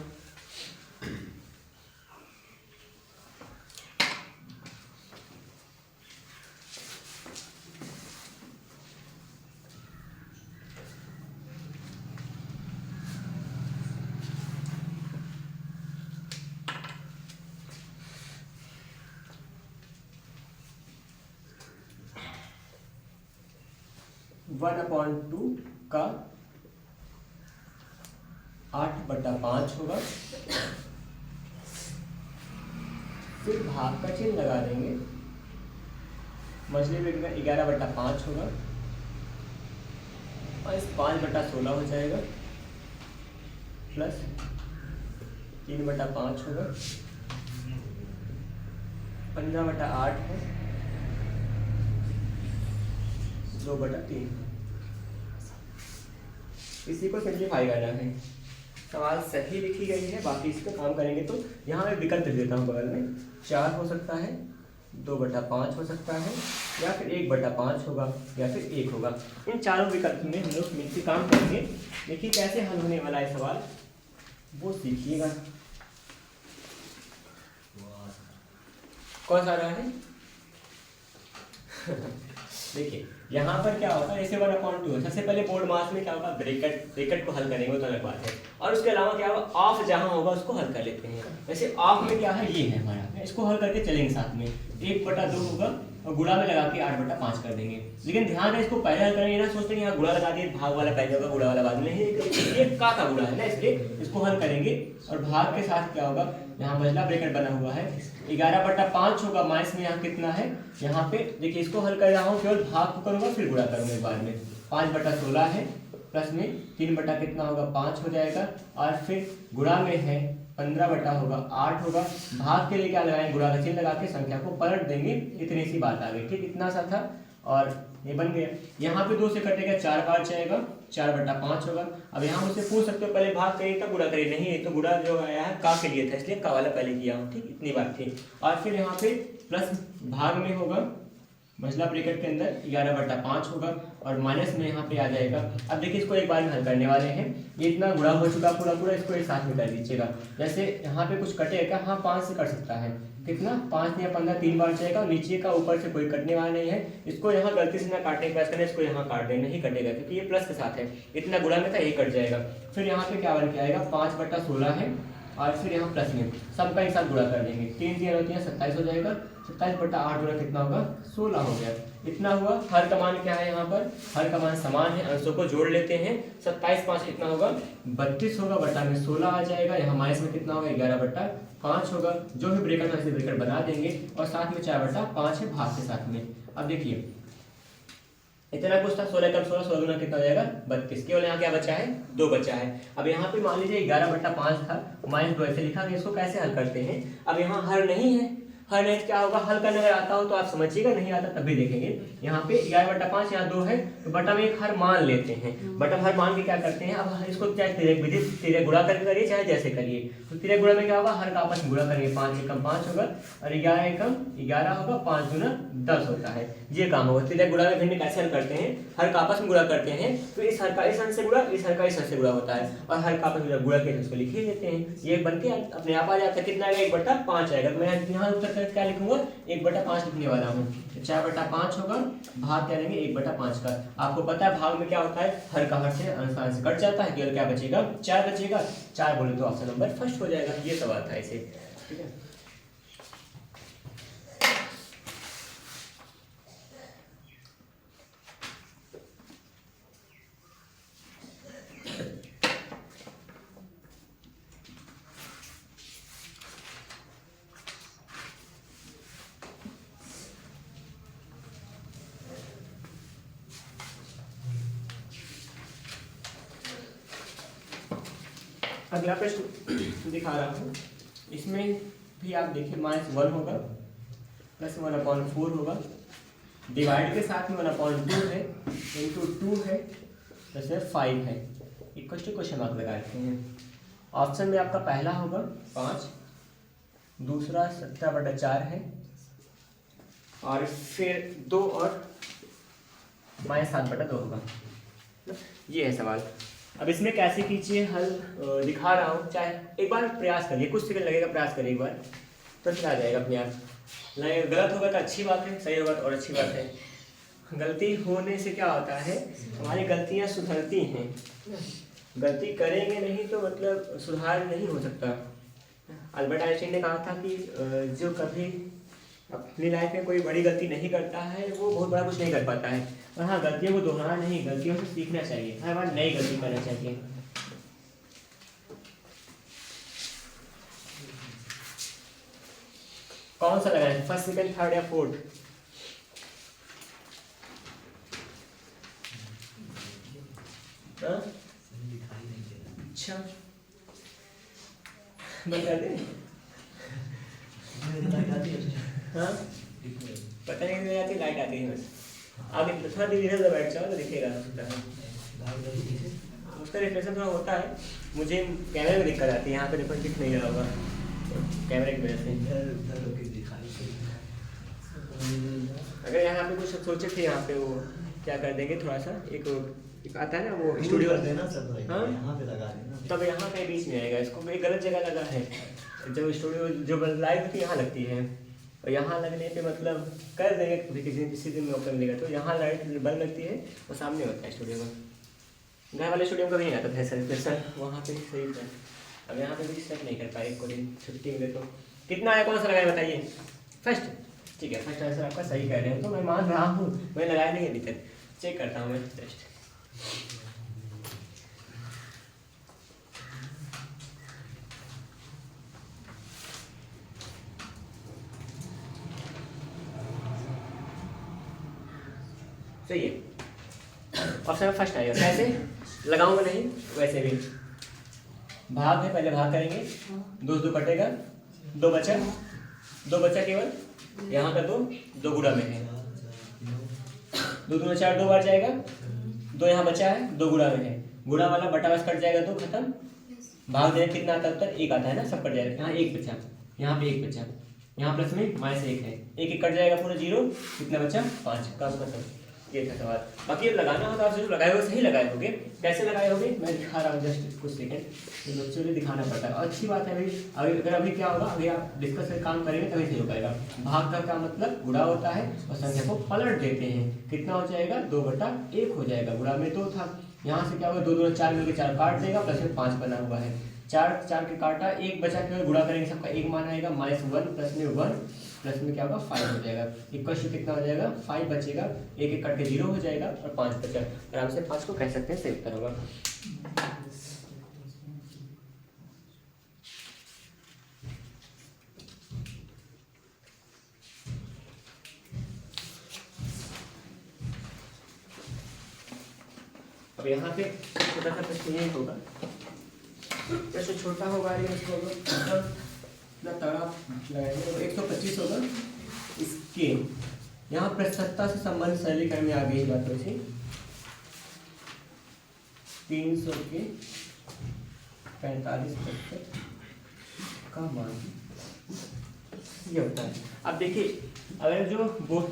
1/2 का 8/5 होगा। फिर भाग का चिन्ह लगा देंगे, मछली ब्रैकेट में 11/5 होगा और इस 5/16 हो जाएगा प्लस 3/5 होगा, 15/8 है, 2/3। इसी को सिंप्लीफाई करना है। सवाल सही लिखी गई है, बाकी इस पर काम करेंगे। तो यहाँ मैं विकल्प दे देता हूँ बगल में, 4 हो सकता है, 2/5 हो सकता है, या फिर 1/5 होगा, या फिर 1 होगा। इन चारों विकल्प में हम लोग मिलकर काम करेंगे। देखिए कैसे हल होने वाला है सवाल, वो सीखिएगा। कौन सा रहा है? देखिए यहाँ पर क्या होगा, जैसे 1/2 है, सबसे पहले बोर्ड मास में क्या होगा, ब्रैकेट को हल करेंगे, वो तो अलग बात है। और उसके अलावा क्या होगा, ऑफ जहाँ होगा उसको हल कर लेते हैं। वैसे ऑफ में क्या है, ये है हमारा, इसको हल करके चलेंगे साथ में। 1/2 होगा और गुणा में लगा के 8/5 कर देंगे। लेकिन ध्यान है, इसको पहले हल करेंगे, ना सोचते हैं यहाँ गुणा लगा दिए, भाग वाला पहले होगा, गुणा वाला बाद में। नहीं, ये का गुणा है ना, इसलिए इसको हल करेंगे। और भाग के साथ क्या होगा, यहाँ मझला ब्रैकेट बना हुआ है, 11/5 होगा, माइनस में यहाँ कितना है, यहाँ पे देखिए इसको हल कर रहा हूँ, केवल भाग को करूँगा फिर गुणा करूँगा एक बार में। 5/16 है, प्लस में 3 बटा कितना होगा, 5 हो जाएगा, और फिर गुणा में है 15 होगा 8 होगा। भाग के लिए क्या लगाएंगे, गुणा का चिन्ह लगा के संख्या को पलट देंगे। इतनी सी बात आ गई, ठीक, इतना सा था और ये बन गया। यहाँ पे 2 से कटेगा, 4 बार जाएगा, 4/5 होगा। अब यहाँ मुझसे पूछ सकते हो पहले भाग करिए तब गुणा करिए, नहीं ये तो गुणा जो आया है का के लिए था, इसलिए का वाला पहले किया हूँ, ठीक, इतनी बात थी। और फिर यहाँ पे प्लस भाग में होगा, मझला ब्रैकेट के अंदर 11/5 होगा, और माइनस में यहाँ पे आ जाएगा। अब देखिए इसको एक बार में हल करने वाले हैं, ये इतना गुणा हो चुका पूरा, इसको एक साथ में कर दीजिएगा। जैसे यहाँ पे कुछ कटेगा, हाँ 5 से कट सकता है, कितना 5 या 15 3 बार जाएगा, और नीचे का ऊपर से कोई कटने वाला नहीं है। इसको यहाँ गलती से ना काटने का प्रयास करें, इसको यहाँ काट दें, नहीं कटेगा क्योंकि ये प्लस के साथ है, इतना गुणा में था, ये कट जाएगा। फिर यहाँ पे क्या बन के आएगा, 5/16 है, और फिर यहाँ प्लस में सबका एक साथ गुणा कर देंगे, 3 3 होती है 27 हो जाएगा, 27/8 गुणा कितना होगा, 16 हो गया। इतना हुआ। हर का मान क्या है, यहाँ पर हर का मान समान है, अंशों को जोड़ लेते हैं। 27 5 कितना होगा, 32 होगा, बटा में 16 आ जाएगा। यहाँ माइनस में कितना होगा, 11/5 होगा। जो भी ब्रैकेट है ब्रैकेट बना देंगे, और साथ में 4/5 है भाग के साथ में। अब देखिए इतना कुछ था, 16 कम 16 गुना कितना हो जाएगा, 32। केवल यहाँ क्या बचा है, 2 बचा है। अब यहाँ पे मान लीजिए 11/5 था, -2 ऐसे लिखा गया, इसको कैसे हल करते हैं। अब यहाँ हर नहीं है, हर नहीं क्या होगा, हल करने अगर आता हो तो आप समझिएगा, नहीं आता तब भी देखेंगे। यहाँ पे 11/5, यहाँ 2 है, तो बटा में एक हर मान लेते हैं। बटा हर मान के क्या करते हैं, अब इसको चाहे तिरक गुणा करके करिए, चाहे जैसे करिए। तो तिरक गुणा में क्या होगा, हर का आपस में गुणा करेंगे, 5 एकम 5 होगा, और 11 एकम 11 होगा, 5 गुना 10 होता है। ये काम होगा। तिरक गुणा में भिन्न कैसे हल करते हैं, हर का आपस में गुणा करते हैं, तो इस हर का इस अंश से गुणा, इस हर का इस अंश से गुणा होता है, और हर का आपस में गुणा के इसको लिख ही देते हैं। ये बन के अपने आप आ जाता है, कितना आएगा, 1/5 आएगा। मैं यहाँ उत्तर क्या लिखूंगा, 1/5 लिखने वाला हूँ। 4/5 होगा, भाग क्या लेंगे 1/5 का। आपको पता है भाग में क्या होता है, हर का हर से अंश कट जाता है, केवल क्या बचेगा, 4 बचेगा। 4 बोले तो ऑप्शन नंबर फर्स्ट हो जाएगा। ये सवाल था इसे, ठीक है। अगला प्रश्न दिखा रहा हूँ, इसमें भी आप देखिए -1 होगा, प्लस 1/4 होगा, डिवाइड के साथ में 1/2 है, इंटू 2 है, प्लस 5 है, इक्वल टू क्वेश्चन मार्क लगाते हैं। ऑप्शन में आपका पहला होगा 5, दूसरा 17/4 है, और फिर 2 और -7/2 होगा। ये है सवाल। अब इसमें कैसे कीजिए हल, दिखा रहा हूँ, चाहे एक बार प्रयास करिए, कुछ सेकंड लगेगा, प्रयास करिए एक बार, तो फिर आ जाएगा अपने आप। गलत होगा तो अच्छी बात है, सही होगा तो और अच्छी बात है। गलती होने से क्या होता है, हमारी गलतियाँ सुधरती हैं। गलती करेंगे नहीं तो मतलब सुधार नहीं हो सकता। अल्बर्ट आइंस्टाइन ने कहा था कि जो कभी अपनी लाइफ में कोई बड़ी गलती नहीं करता है वो बहुत बड़ा कुछ नहीं कर पाता है। और हाँ, गलतियों को दोहराना नहीं, गलतियों से सीखना चाहिए, हर बार नई गलती करना चाहिए। कौन सा लगाएं, फर्स्ट सेकंड थर्ड या फोर्थ? अच्छा बंद कर दे। हाँ पता नहीं नहीं आती, लाइट आती है बस। आगे थोड़ा देर इधर बैठ जाओ तो दिखेगा उसका रिफ्लेक्शन थोड़ा होता है। मुझे कैमरे में दिक्कत आती है, यहाँ पे देखो दिख नहीं रहा होगा कैमरे की वजह से। अगर यहाँ पे कुछ सोचे थे, यहाँ पे वो क्या कर देंगे, थोड़ा सा एक आता है ना वो स्टूडियो देना सब। हाँ यहाँ पे लगा देना, तब यहाँ पे बीच में आएगा। इसको एक गलत जगह लगा है, जब स्टूडियो जो लाइव होती है यहाँ लगती है, और यहाँ लगने पे मतलब कर देंगे कभी किसी दिन मौका मिलेगा तो। यहाँ लाइट बल्ब लगती है और सामने होता है स्टूडियो में। घर वाले स्टूडियो में कभी नहीं आता था सर, वहाँ पे सही था। अब यहाँ पे भी सेट नहीं कर पाए, एक को दिन छुट्टी मिले तो। कितना आया, कौन सा लगाया बताइए? फर्स्ट, ठीक है फर्स्ट आंसर आपका सही कह रहे हो तो मैं मान रहा हूँ। मैं लगाया नहीं अभी तक, चेक करता हूँ मैं टेस्ट। सही है, ऑप्शन में फर्स्ट आएगा। कैसे लगाऊंगा नहीं, वैसे भी भाग है, पहले भाग करेंगे, दो कटेगा, दो बचा केवल यहाँ का दो गुणा में है, दो दूना चार, दो बार जाएगा, दो यहाँ बचा है, दो गुणा में है, गुणा वाला बटा बस कट जाएगा तो खत्म। भाग देने कितना आता है उत्तर? एक आता है ना, सब कट जाएगा। यहाँ एक बचा, यहाँ पे एक बचा, यहाँ प्लस में माइनस एक है, एक कट जाएगा पूरा जीरो, कितना बचा? 5। काम खत्म। ये था सवाल। बाकी ये लगाना होता है, आप जो लगाए हो सही लगाए होगे। कैसे लगाए होगे मैं दिखा रहा हूँ, जस्ट कुछ सेकंड, तो बच्चों को दिखाना पड़ता है। अच्छी बात है भाई। अभी क्या होगा, अभी आप डिस्कस करके काम करेंगे तभी सही हो पाएगा। भाग का क्या मतलब? गुणा होता है और संख्या को पलट देते हैं। कितना हो जाएगा? 2/1 हो जाएगा। गुणा में 2 था, यहाँ से क्या होगा, 2 2 4 मिलकर 4 काट देगा, प्लस में 5 बना हुआ है। 4 के काटा, एक बचा, केवल गुणा करेंगे सबका एक मान आएगा, -1 प्लस में 1 प्लस में क्या होगा 5 हो जाएगा। इक्वल टू कितना हो जाएगा? 5 बचेगा, एक कट के 0 हो जाएगा और 5 बचा। आराम से 5 को कह सकते हैं सही उत्तर होगा। अब यहाँ पे छोटा सा प्रश्न ये होगा, प्रश्न छोटा होगा लेकिन इसको तगड़ा लगाएंगे। 125 होगा, इसके यहाँ प्रस्तुतता से संबंधित सरलीकरण में आ गई बातों से 300 के 45% का मान ये होता है। अब देखिए, अगर जो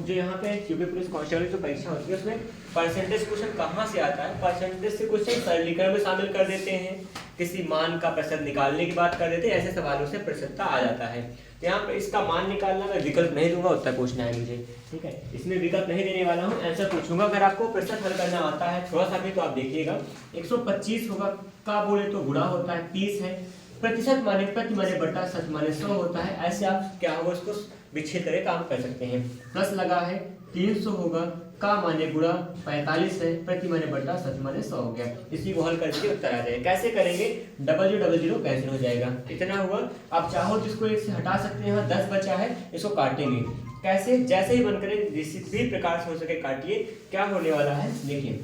यहाँ पे यूपी पुलिस कांस्टेबल की जो परीक्षा होती है उसमें परसेंटेज क्वेश्चन कहाँ से आता है? परसेंटेज से क्वेश्चन सरलीकरण में शामिल कर देते हैं, किसी मान का प्रतिशत निकालने की बात कर देते हैं, ऐसे सवालों से प्रतिशतता आ जाता है। तो यहाँ पे इसका मान निकालना, मैं विकल्प नहीं दूंगा, उत्तर पूछना है मुझे, ठीक है। इसमें विकल्प नहीं देने वाला हूँ, आंसर पूछूंगा। अगर आपको प्रतिशत हल करना आता है थोड़ा सा भी तो आप देखिएगा। 125 होगा, का बोले तो गुणा होता है, 30 है, प्रतिशत माने प्रति माने बटा सच माने 100 होता है। ऐसे आप क्या होगा उसको विच्छेद करके काम कर सकते हैं। प्लस लगा है 300 होगा, का माने गुणा 45 है, प्रति माने बटा सच माने 100 हो गया। इसी को हल करके उत्तर आ जाएगा। कैसे करेंगे? 00 कैंसिल हो जाएगा, इतना हुआ। आप चाहो तो इसको 1 से हटा सकते हैं, यहाँ 10 बचा है, इसको काटेंगे। कैसे? जैसे ही मन करे जिस भी प्रकार से हो सके काटिए। क्या होने वाला है देखिए,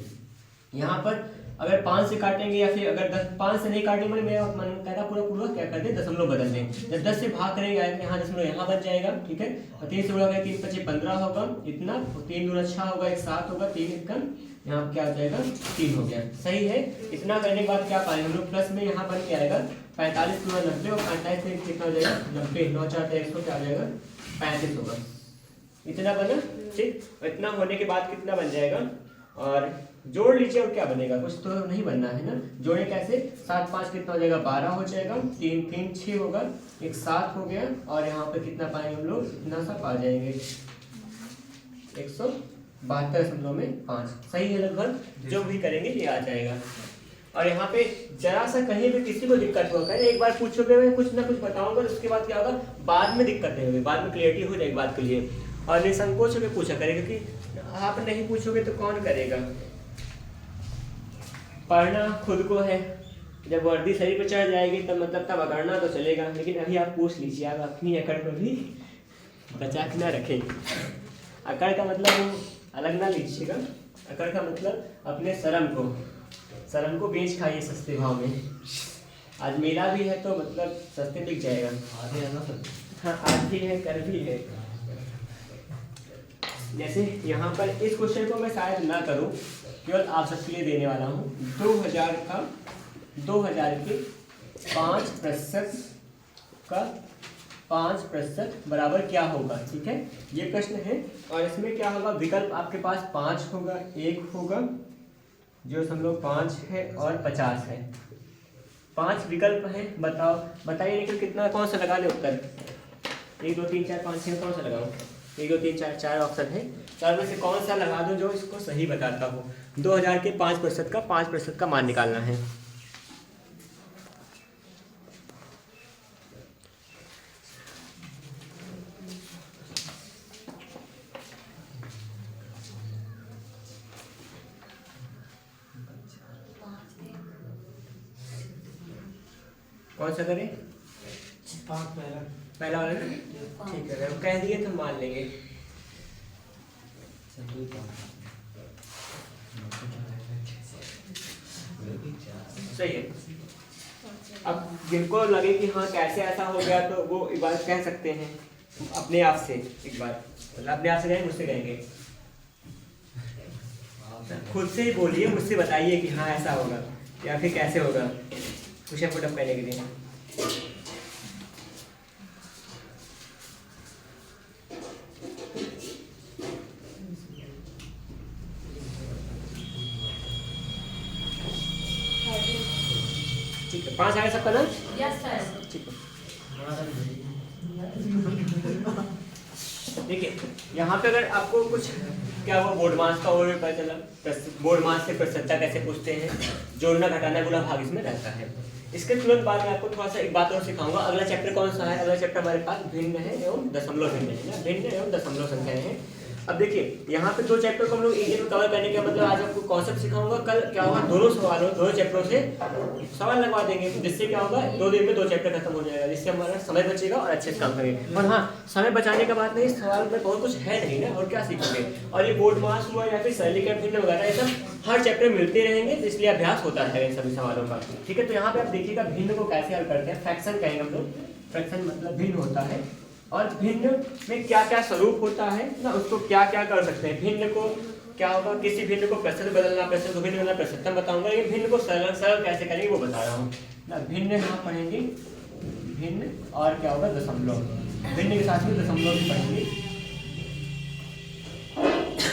यहाँ पर अगर 5 से काटेंगे या फिर अगर 5 से नहीं काटेंगे, मेरा मन कह रहा पूरा क्या कर दे, दशमलव बदल दें। जब 10 से भाग करेंगे यहाँ दशमलव यहाँ बच जाएगा, ठीक है। और 3 से गुणा करें, 3 × 5 = 15 होगा, इतना 3 × 6 होगा, 1 7 होगा, 3 × यहाँ क्या हो जाएगा 3 हो गया। सही है। इतना करने के बाद क्या पाएंगे हम लोग? प्लस में यहाँ बन के आएगा 45 × 90 और 45 से कितना हो जाएगा 90, 9 4 100 क्या हो जाएगा 35 होगा। इतना बना, ठीक। इतना होने के बाद कितना बन जाएगा, और जोड़ लीजिए और क्या बनेगा, कुछ तो नहीं बनना है ना। जोड़े कैसे? 7 5 कितना हो जाएगा 12 हो जाएगा, 3 3 6 होगा, 1 7 हो गया, और यहाँ पे कितना पाएंगे हम लोग? इतना सा पा जाएंगे 172.5। सही है लगभग, जो भी करेंगे ये आ जाएगा। और यहाँ पे जरा सा कहीं भी किसी को दिक्कत होगा, एक बार पूछोगे मैं कुछ ना कुछ बताऊंगा, उसके बाद क्या होगा, बाद में दिक्कत नहीं होगी, बाद में क्लियरिटी हो जाएगी बात के लिए। और निसंकोच होकर पूछा करेगा, क्योंकि आप नहीं पूछोगे तो कौन करेगा। पढ़ना खुद को है, जब वर्दी शरीर पे चढ़ जाएगी तब मतलब तब अकड़ना तो चलेगा, लेकिन अभी आप पूछ लीजिए, आप अपनी अकड़ को भी बचा के ना रखें। अकड़ का मतलब वो अलग ना लीजिएगा, अकड़ का मतलब अपने शर्म को बेच खाइए सस्ते भाव में। आज मेला भी है तो मतलब सस्ते बिक जाएगा। आधे है ना सर? हाँ, आज भी है, कल भी है। जैसे यहाँ पर इस क्वेश्चन को मैं शायद ना करूँ, केवल आप सबके लिए देने वाला हूँ। 2000 के 5% का 5% बराबर क्या होगा, ठीक है, ये प्रश्न है। और इसमें क्या होगा, विकल्प आपके पास 5 होगा, 1 होगा, 0.5 है और 50 है। 5 विकल्प है, बताइए लेकिन कितना, कौन सा लगा ले उत्तर? 1 2 3 4 5 6 कौन सा लगाऊं? 1 2 3 4 4 ऑप्शन है, 4 में से कौन सा लगा दूं जो इसको सही बताता हो। 2000 के 5% का 5% का मान निकालना है। कौन सा करें? पहला वाला ना, ठीक है, हम कह दिए तो मान लेंगे। सही है। अब जिनको लगे कि हाँ कैसे ऐसा हो गया, तो वो एक बार कह सकते हैं अपने आप से, एक बार मतलब अपने आप से कहेंगे, मुझसे कहेंगे, खुद से ही बोलिए, मुझसे बताइए कि हाँ ऐसा होगा या फिर कैसे होगा, पुशअप पुटअप करने के लिए। ठीक है, 5 आए सबका ना? Yes sir. ठीक है, देखिए यहाँ पे अगर आपको कुछ क्या वो बोर्ड मास का और पता चला, बोर्ड मास से प्रतिशतता कैसे पूछते हैं, जोड़ना घटाना गुणा भाग इसमें रहता है। इसके तुरंत बाद में आपको थोड़ा सा एक बात और सिखाऊंगा। अगला चैप्टर कौन सा है? अगला चैप्टर हमारे पास भिन्न है एवं दशमलव भिन्न है ना, भिन्न एवं दशमलव संख्याएं हैं। अब देखिए यहाँ पे 2 चैप्टर को हम लोग एक दिन में कवर करने का मतलब, आज आपको कॉन्सेप्ट सिखाऊंगा, कल क्या होगा, दोनों चैप्टरों से सवाल लगवा देंगे, जिससे क्या होगा 2 दिन में 2 चैप्टर खत्म हो जाएगा, जिससे हमारा समय बचेगा और अच्छे से काम करेंगे। और हाँ, समय बचाने का बात नहीं, सवाल में बहुत कुछ है नहीं ना, और क्या सीखेंगे। और ये बोर्ड मास हुआ या फिर सरली का भिन्न वगैरह, ये सब हर चैप्टर मिलते रहेंगे, इसलिए अभ्यास होता है इन सभी सवालों का, ठीक है। तो यहाँ पे आप देखिएगा भिन्न को कैसे हल करते हैं। फ्रैक्शन कहेंगे हम लोग, फ्रैक्शन मतलब भिन्न होता है, और भिन्न में क्या क्या स्वरूप होता है ना, उसको क्या क्या कर सकते हैं। भिन्न को क्या होगा, किसी भिन्न को प्रतिशत बदलना, प्रतिशत को भिन्न बदलना, प्रतिशत बताऊंगा, लेकिन भिन्न को सरल कैसे करेंगे वो बता रहा हूँ ना। भिन्न यहाँ पढ़ेंगे, भिन्न और क्या होगा दशमलव, भिन्न के साथ में दशमलव भी पढ़ेंगे,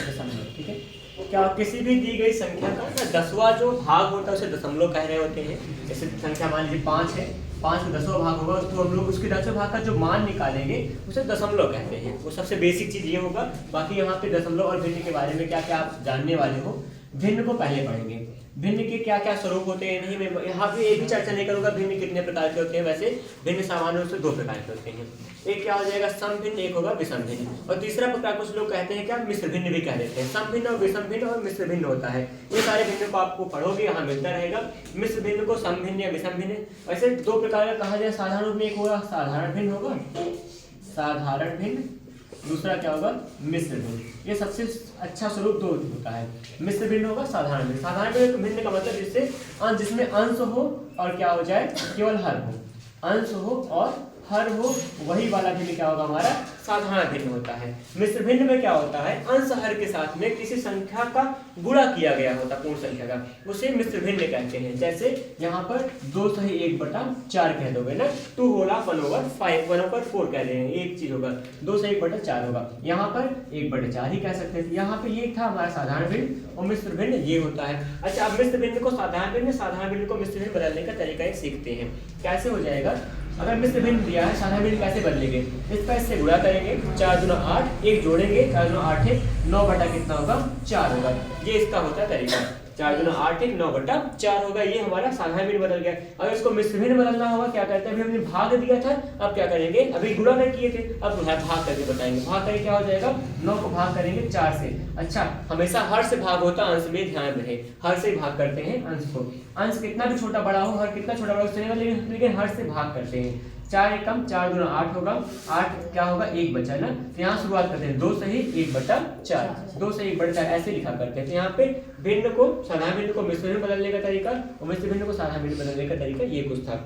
दशमलव, ठीक है। क्या किसी भी दी गई संख्या का ना 10वां जो भाग होता है उसे दशमलव कह रहे होते हैं। जैसे संख्या मान लीजिए 5 है, 5 का 10वां भाग होगा, तो हम लोग उसके 10वें भाग का जो मान निकालेंगे उसे दशमलव कहते हैं। वो सबसे बेसिक चीज ये होगा। बाकी यहाँ पे दशमलव और भिन्न के बारे में क्या क्या आप जानने वाले हो, भिन्न को पहले पढ़ेंगे। भिन्न के क्या क्या स्वरूप होते हैं, नहीं मैं यहाँ पे एक भी चर्चा नहीं करूंगा भिन्न कितने प्रकार के होते हैं। वैसे भिन्न सामान्य रूप से 2 प्रकार के होते हैं, एक क्या हो जाएगा सम भिन्न, एक होगा विषम भिन्न, और तीसरा प्रकार कुछ लोग कहते हैं क्या मिश्र भिन्न भी कह देते हैं। सम भिन्न और विषम भिन्न और मिश्र भिन्न होता है। ये सारे भिन्न को आपको पढ़ोगे, यहाँ मिलता रहेगा। मिश्र भिन्न को सम भिन्न या विषम भिन्न, वैसे 2 प्रकार का कहा जाए। साधारण रूप में एक होगा साधारण भिन्न होगा, साधारण भिन्न, दूसरा क्या होगा मिश्र भिन्न। ये सबसे अच्छा स्वरूप 2 होता है, मिश्र भिन्न होगा, साधारण भिन्न। साधारण भिन्न का मतलब जिसमें अंश हो और क्या हो जाए केवल हर हो, अंश हो और हर हो, वही वाला भिन्न क्या होगा हमारा साधारण भिन्न होता है। मिश्र भिन्न में क्या होता है, अंश हर के साथ में किसी संख्या का गुणा किया गया होता, पूर्ण संख्या का, उसे मिश्र भिन्न कहते हैं। जैसे यहाँ पर 2 सही 1/4 कह दोगे ना, 2 होला 1/5, 1/4 कह देंगे, एक चीज होगा, 2 से 1/4 होगा। यहाँ पर 1/4 ही कह सकते थे। यहाँ पे ये था हमारा साधारण भिन्न, और मिश्र भिन्न ये होता है। अच्छा, अब मिश्र भिन्न को साधारण भिन्न को मिश्र भिन्न बदलने का तरीका सीखते हैं। कैसे हो जाएगा, अगर मिश्र भिन्न दिया है, साधारण भिन्न कैसे बदलेंगे, इसका इससे गुणा करेंगे, 4 दूना 8, 1 जोड़ेंगे, 4 दूना 8 है, 9 बटा कितना होगा 4 होगा। ये इसका होता है तरीका। 4 दूना 8 1 9/4 होगा। ये हमारा साधारण भिन्न बदल गया। अगर इसको मिश्र भिन्न बदलना होगा क्या करते हैं, अभी हमने भाग दिया था, अब क्या करेंगे, अभी गुणा कर किए थे, अब भाग करके बताएंगे। भाग करके क्या हो जाएगा, 9 को भाग करेंगे 4 से। अच्छा, हमेशा हर से भाग होता है, अंश में ध्यान रहे, हर से भाग करते हैं अंश को। अंश कितना भी छोटा बड़ा हो, हर कितना छोटा बड़ा चलेगा, लेकिन हर से भाग करते हैं। 4 एकम 4 दूना 8 होगा, 8 क्या होगा 1 बचा ना, तो यहाँ शुरुआत करते हैं 2 सही 1/4, 2 से 1/4 ऐसे लिखा करते हैं। तो यहाँ पे भिन्न को साधारण भिन्न को मिश्र भिन्न बदलने का तरीका और मिश्र भिन्न को साधारण भिन्न बदलने का तरीका ये कुछ था।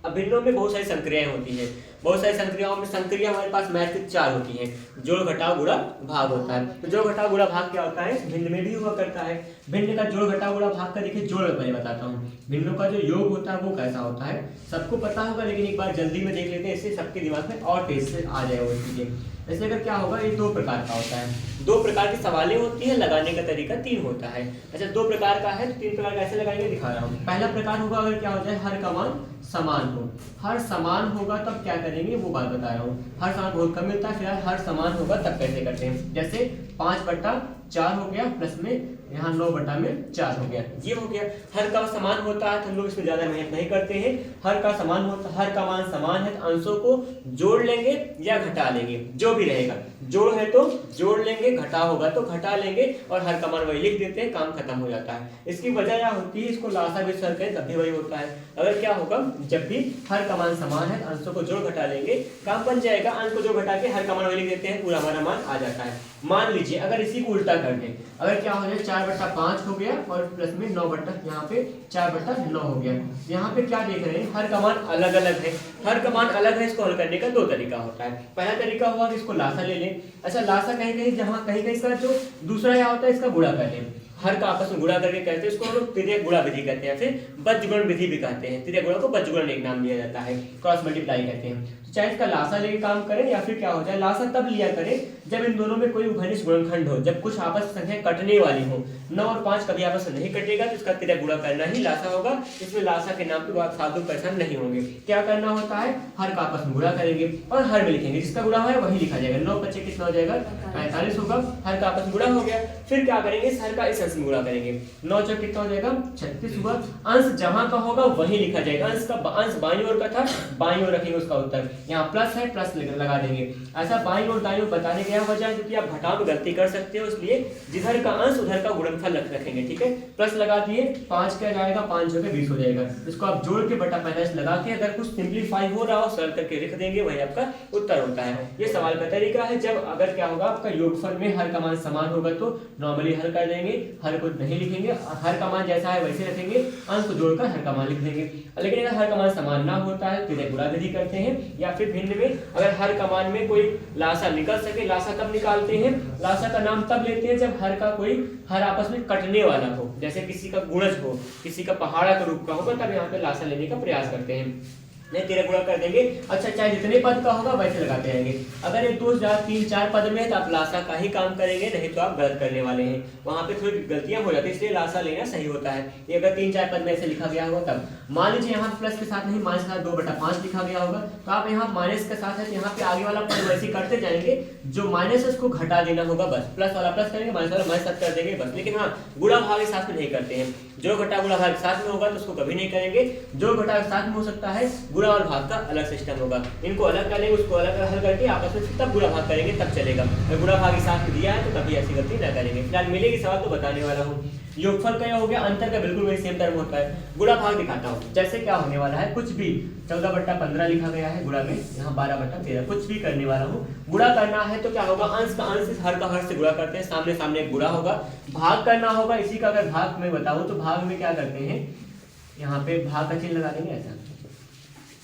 अब भिन्नों में बहुत सारी संक्रियाएं होती हैं, बहुत सारी संक्रियाओं में संक्रिया हमारे पास मैथ की 4 होती हैं। जोड़ घटाव गुणा भाग होता है। तो जोड़ घटाव गुणा भाग क्या होता है, भिन्न में भी हुआ करता है। भिन्न का जोड़ घटाव गुणा भाग का देखिए जोड़ मैं बताता हूँ। भिन्नों का जो योग होता है वो कैसा होता है सबको पता होगा, लेकिन एक बार जल्दी में देख लेते हैं, इससे सबके दिमाग में और तेज से आ जाए वो चीजें। ऐसे अगर क्या होगा, ये 2 प्रकार का होता है, 2 प्रकार की सवालें होती है, लगाने का तरीका 3 होता है। अच्छा, 2 प्रकार का है तो 3 प्रकार कैसे लगाएंगे दिखा रहा हूँ। पहला प्रकार होगा अगर क्या हो जाए हर का मान समान हो, हर समान होगा तब क्या करेंगे वो बात बता रहा हूँ। हर समान बहुत कम मिलता है, फिर हर समान होगा तब कैसे करते हैं। जैसे 5/4 हो गया, प्लस में यहाँ 9/4 हो गया, ये हो गया। हर का समान होता है तो हम लोग इसमें ज्यादा मेहनत नहीं करते हैं। हर का समान होता, हर का मान समान है तो अंशों को जोड़ लेंगे या घटा लेंगे, जो भी रहेगा। जोड़ है तो जोड़ लेंगे, घटा होगा तो घटा लेंगे, और हर का मान वही लिख देते हैं, काम खत्म हो जाता है। इसकी वजह क्या होती है, इसको लासा भी सर करें तब भी वही होता है। अगर क्या होगा, जब भी हर का मान समान है अंशों को जोड़ घटा लेंगे, काम बन जाएगा। अंश को जोड़ घटा के हर का मान वही लिख देते हैं, पूरा हमारा मान आ जाता है। मान लीजिए अगर इसी को उल्टा कर दें, अगर क्या हो जाए 4/5 हो गया और प्लस में 9 यहाँ पे 4/9 हो गया। यहाँ पे क्या देख रहे हैं, हर का मान अलग अलग है, हर का मान अलग है। इसको हल करने का 2 तरीका होता है। पहला तरीका हुआ कि इसको लासा ले लें। अच्छा, लासा कहीं कहीं जहाँ कहीं कहीं इसका जो दूसरा क्या होता है, इसका गुणा कर लें। हर का आपस में गुणा करके कहते हैं, इसको हम लोग तिर्यक गुणा विधि कहते हैं, फिर बज्रगुणन विधि भी कहते हैं। तिर्यक गुणा को बज्रगुणन एक नाम दिया जाता है, क्रॉस मल्टीप्लाई कहते हैं। चाहे इसका लासा लेके काम करें या फिर क्या हो जाए, लासा तब लिया करें जब इन दोनों में कोई उभयनिष्ठ गुणनखंड हो, जब कुछ आपस में संख्या कटने वाली हो। 9 और 5 कभी आपस में नहीं कटेगा तो इसका तिर्यक गुणा करना ही लासा होगा। इसमें लासा के नाम पे आप साधु परेशान नहीं होंगे। क्या करना होता है, हर का आपस में गुणा करेंगे और हर में लिखेंगे, जिसका गुणा है वही लिखा जाएगा। 9 × 5 कितना हो जाएगा 45 होगा, हर का आपस में गुणा हो गया। फिर क्या करेंगे, इस हर का इस अंश में गुणा करेंगे, 9 × 4 कितना हो जाएगा 36 होगा। अंश जहां का होगा वही लिखा जाएगा, अंश का अंश बाईं ओर का था, बाईं ओर रखेंगे उसका उत्तर। यहाँ प्लस है, प्लस लगा देंगे। ऐसा बाईं और दाईं ओर बताने की वजह है क्योंकि आप घटाव में गलती कर सकते हो, इसलिए जिधर का अंश उधर का गुणनफल रखेंगे। ठीक है, प्लस लगा दिए, 5 क्या जाएगा 5 × 20 हो जाएगा। इसको आप जोड़ के बटा 45 लगा के अगर कुछ सिंपलीफाई हो रहा हो सरल करके लिख देंगे, वही आपका उत्तर होता है। ये सवाल का तरीका है। जब अगर क्या होगा, आपका योगफल में हर का मान समान होगा तो नॉर्मली हल कर देंगे, हर को नहीं लिखेंगे, हर का मान जैसा है वैसे रखेंगे, अंश को जोड़कर हर का मान लिख देंगे। लेकिन अगर हर का मान समान ना होता है तो गुणा विधि करते हैं, या फिर भिन्न में अगर हर का मान में कोई लासा निकल सके, लासा कब निकालते हैं, लासा का नाम तब लेते हैं जब हर का कोई हर आपस में कटने वाला हो, जैसे किसी का गुणज हो, किसी का पहाड़ा के रूप का होगा, तब यहाँ पे लासा लेने का प्रयास करते हैं। नहीं तिर्यक गुणा कर देंगे। अच्छा, चाहे जितने पद का होगा वैसे लगाते रहेंगे। अगर 1 2 3 4 पद में है तो आप लासा का ही काम करेंगे, नहीं तो आप गलत करने वाले हैं, वहां पे थोड़ी गलतियां हो जाती है, इसलिए लासा लेना सही होता है। ये अगर 3 4 पद में ऐसे लिखा गया होगा तब मान लीजिए यहाँ प्लस के साथ नहीं, माइनस के साथ 2/5 लिखा गया होगा, तो आप यहाँ माइनस के साथ है तो यहाँ पे आगे वाला पद वैसे करते जाएंगे, जो माइनस है उसको घटा देना होगा बस। प्लस वाला प्लस करेंगे, माइनस वाला माइनस कर देंगे बस। लेकिन हाँ, गुणा भाग के साथ में नहीं करते हैं। जो घटा गुणा भाग साथ में होगा तो उसको कभी नहीं करेंगे। जो घटा साथ में हो सकता है, गुणा और भाग का अलग सिस्टम होगा, इनको अलग करेंगे, उसको अलग हल करके आपस में तब गुणा भाग करेंगे, तब चलेगा। अगर गुणा भाग के साथ में दिया है तो कभी ऐसी गलती ना करेंगे। फिलहाल मिलेगी सवाल तो बताने वाला हूँ। योगफल का हो गया, अंतर का बिल्कुल वही सेम टर्म होता है। गुणा भाग दिखाता हूँ, जैसे क्या होने वाला है, कुछ भी 14/15 लिखा गया है गुणा में, यहाँ 12/13 कुछ भी करने वाला हूँ। गुणा करना है तो क्या होगा, अंश का अंश हर का हर से गुणा करते हैं, सामने सामने एक गुणा होगा। भाग करना होगा, इसी का अगर भाग में बताऊं तो भाग में क्या करते हैं, यहाँ पे भाग का चिन्ह लगा देंगे, ऐसा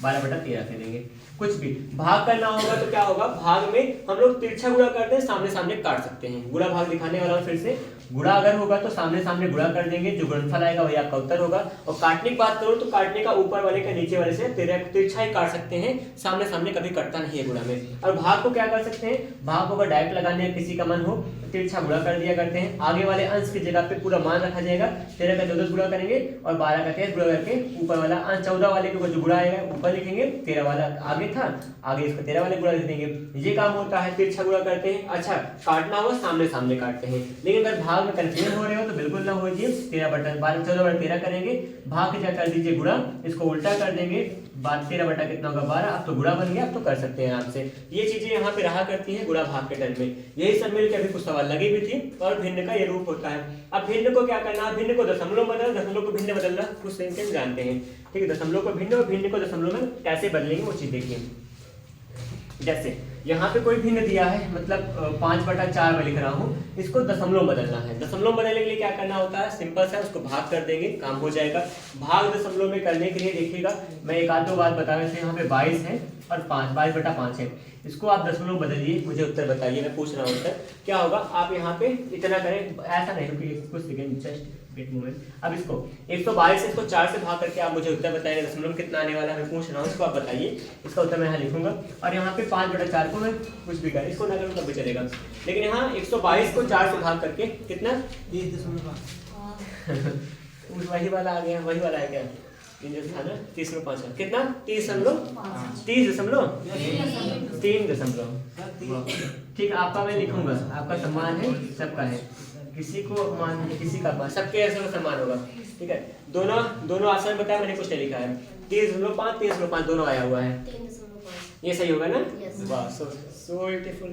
12/13 कह देंगे। कुछ भी भाग करना होगा तो क्या होगा, भाग में हम लोग तिरछा गुणा करते हैं, सामने सामने काट सकते हैं। गुणा भाग दिखाने वाला हूं फिर से। गुणा अगर होगा तो सामने सामने गुणा कर देंगे, जो गुणनफल आएगा वही आपका उत्तर होगा। और काटने की बात करूं तो काटने का ऊपर वाले का नीचे वाले से तिरछा ही काट सकते हैं, सामने सामने कभी कटता नहीं है गुणा में। और भाग को क्या कर सकते हैं, भाग को अगर डायरेक्ट लगाने किसी का मन हो तिरछा गुणा कर दिया करते हैं, आगे वाले अंश की जगह पे पूरा मान रखा जाएगा। 13 का 14 गुणा करेंगे और 12 का 13 गुणा करके ऊपर वाला 14 वाले के ऊपर जो गुणा आएगा ऊपर लिखेंगे, 13 वाला आगे था, आगे इसको 13 वाले गुणा लिख देंगे। ये काम होता है, तिरछा गुणा करते हैं। अच्छा, काटना हो सामने सामने काटते हैं, लेकिन अगर भाग भाग में कंफ्यूज हो रहे हो तो बिल्कुल ना होइए। 13/13 करेंगे, भाग क्या कर दीजिए गुणा, इसको उल्टा कर देंगे, 13 बटा कितना होगा 12। अब तो गुणा बन गया, अब तो कर सकते हैं आराम से। ये चीजें यहाँ पे रहा करती हैं गुणा भाग के टर्म में। यही सब मिलकर अभी कुछ सवाल लगी भी थी। और भिन्न का ये रूप होता है। अब भिन्न को क्या करना, भिन्न को दशमलव बदल, दशमलव को भिन्न बदलना कुछ सेकंड जानते हैं, ठीक है। दशमलव को भिन्न और भिन्न को दशमलव में कैसे बदलेंगे वो चीज देखिए। जैसे यहाँ पे कोई भिन्न दिया है, मतलब 5/4 में लिख रहा हूँ, इसको दशमलव बदलना है। दशमलव बदलने के लिए क्या करना होता है, सिंपल सा, उसको भाग कर देंगे, काम हो जाएगा। भाग दशमलव में करने के लिए देखिएगा, मैं एक आध दो बात बता रहा हूँ। यहाँ पे 22 है और 22/5 है, इसको आप दशमलव बदलिए, मुझे उत्तर बताइए, मैं पूछ रहा हूँ उत्तर क्या होगा। आप यहाँ पे इतना करें, ऐसा नहीं, रुकिए कुछ सेकंड, जस्ट वेट मोमेंट। अब इसको 122 से इसको 4 से भाग करके आप मुझे उत्तर बताइए, दशमलव कितना आने वाला है, मैं पूछ रहा हूँ, इसको आप बताइए। इसका उत्तर मैं यहाँ लिखूंगा। और यहाँ पे 5/4 को मैं कुछ भी करें, इसको ना करूँ तब भी चलेगा, लेकिन यहाँ 122 को 4 से भाग करके कितना 30.5 वही वाला आ गया, वही वाला है क्या, 30.5 कितना 3.3, ठीक है। आपका मैं लिखूंगा, आपका सम्मान है, सबका है, किसी को अपमान है, किसी का अपमान, सबके ऐसा सम्मान होगा, ठीक है। दोनों आसान बताया, मैंने कुछ नहीं लिखा है। 3.5 3.5 दोनों आया हुआ है, ये सही होगा ना। वाह, so beautiful,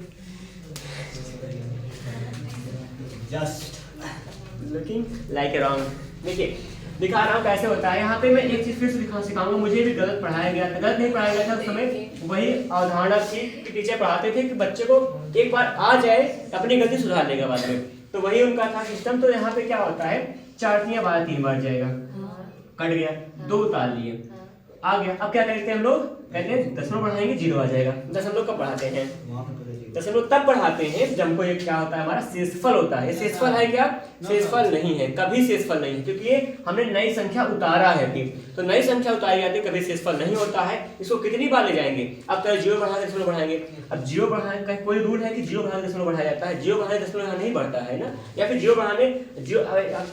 just looking like a wrong. देखिए दिखा रहा हूँ कैसे होता है। यहाँ पे मैं एक चीज फिर से सिखाऊंगा, मुझे भी गलत पढ़ाया गया था, गलत नहीं पढ़ाया गया था उस समय, वही अवधारणा थी कि टीचर पढ़ाते थे कि बच्चे को एक बार आ जाए अपनी गलती सुधार लेगा बाद में, तो वही उनका था सिस्टम। तो यहाँ पे क्या होता है, 4 3 12 3 बार जाएगा, कट गया, 2 उतार लिए, आ गया। अब क्या करते हैं हम लोग, कहते हैं दशमलव बढ़ाएंगे 0 आ जाएगा। दशमलव कब बढ़ाते हैं, दशमलव तब बढ़ाते हैं जब हमको ये क्या होता है, हमारा शेषफल होता है। शेषफल है क्या, शेषफल नहीं है, कभी शेषफल नहीं है, क्योंकि ये हमने नई संख्या उतारा है कि, तो नई संख्या उतारी जाती है, कभी शेषफल नहीं होता है। इसको कितनी बार ले जाएंगे, अब तो 0 बढ़ा दशमलव बढ़ाएंगे। अब 0 बढ़ाने का कोई रूल है कि 0 बढ़ाने दशमलव बढ़ाया जाता है, 0 बढ़ाने दशमलव यहाँ नहीं बढ़ता है ना, या फिर 0 बढ़ाने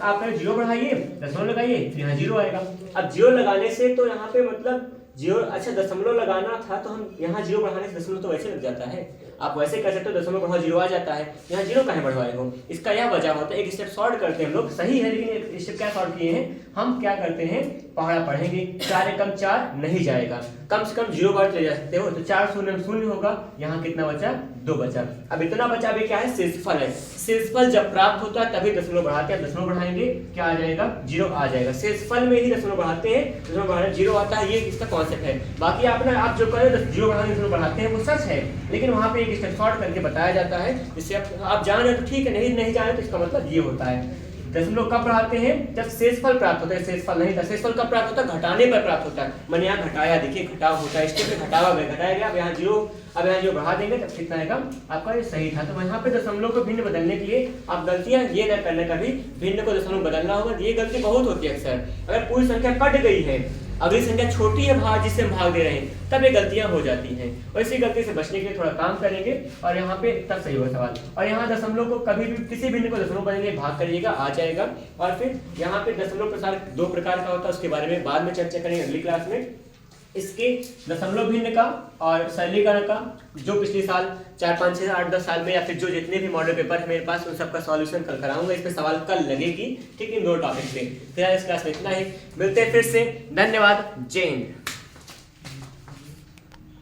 आप 0 बढ़ाइए दशमलव लगाइए, यहाँ 0 आएगा। अब 0 लगाने से तो यहाँ पे मतलब 0, अच्छा दशमलव लगाना था तो हम यहाँ 0 बढ़ाने से दशमलव तो वैसे लग जाता है, आप वैसे कर सकते हो, दशमलव बढ़ाओ 0 आ जाता है, यहाँ 0 कहाँ बढ़वाए हो। इसका यह वजह होता है, एक स्टेप शॉर्ट करते हैं हम लोग, सही है, लेकिन एक स्टेप क्या शॉर्ट किए हैं हम, क्या करते हैं पहाड़ा पढ़ेंगे, 4 एकम 4 नहीं जाएगा, कम से कम 0 बार ले जा सकते हो, तो 4 शून्य 0 होगा, यहाँ कितना बचा 2 बचा। अब इतना बचा भी क्या है, शेषफल है। शेषफल जब प्राप्त होता है तभी दशमलव बढ़ाते हैं, दशमलव बढ़ाएंगे क्या आ जाएगा, 0 आ जाएगा। शेषफल में ही दशमलव बढ़ाते हैं, दशमलव बढ़ाने 0 आता है, ये इसका कॉन्सेप्ट है। बाकी आप जो करें 0 बढ़ाने दशमलव बढ़ाते हैं वो सच है, लेकिन वहाँ पे एक स्टेप शॉर्ट करके बताया जाता है, जिससे आप जान रहे तो ठीक है, नहीं जाने तो इसका मतलब ये होता है। दशमलव कब बढ़ाते हैं, जब शेषफल प्राप्त होता है, शेषफल नहीं था। शेषफल कब प्राप्त होता है, घटाने पर प्राप्त होता है। मैंने यहाँ घटाया, देखिए घटाव होता है, स्टेप में घटावा में घटाया गया, अब यहाँ 0 बढ़ा देंगे तब कितना आएगा, आपका ये सही था। तो यहाँ पे दशमलव को भिन्न बदलने के लिए आप गलतियां ये न करना, कभी भिन्न को दशमलव बदलना होगा, ये गलती बहुत होती है अक्सर। अगर पूरी संख्या कट गई है, अगली संख्या छोटी है भाग जिससे हम भाग दे रहे हैं, तब ये गलतियां हो जाती हैं, और इसी गलती से बचने के लिए थोड़ा काम करेंगे, और यहाँ पे तब सही होगा सवाल। और यहाँ दशमलव को कभी भी किसी भिन्न को दशमलव बदलने भाग करिएगा, आ जाएगा। और फिर यहाँ पे दशमलव प्रसार 2 प्रकार का होता है, उसके बारे में बाद में चर्चा करेंगे अगली क्लास में। इसके दशमलव भिन्न का और सरलीकरण का, जो पिछले साल 4 5 6 8 10 साल में, या फिर जो जितने भी मॉडल पेपर है मेरे पास, उन सबका सॉल्यूशन कल कराऊंगा। इस पे सवाल कल लगेगी, ठीक है, इन 2 टॉपिक पे। फिलहाल इस क्लास में इतना ही, मिलते हैं फिर से, धन्यवाद, जय हिंद।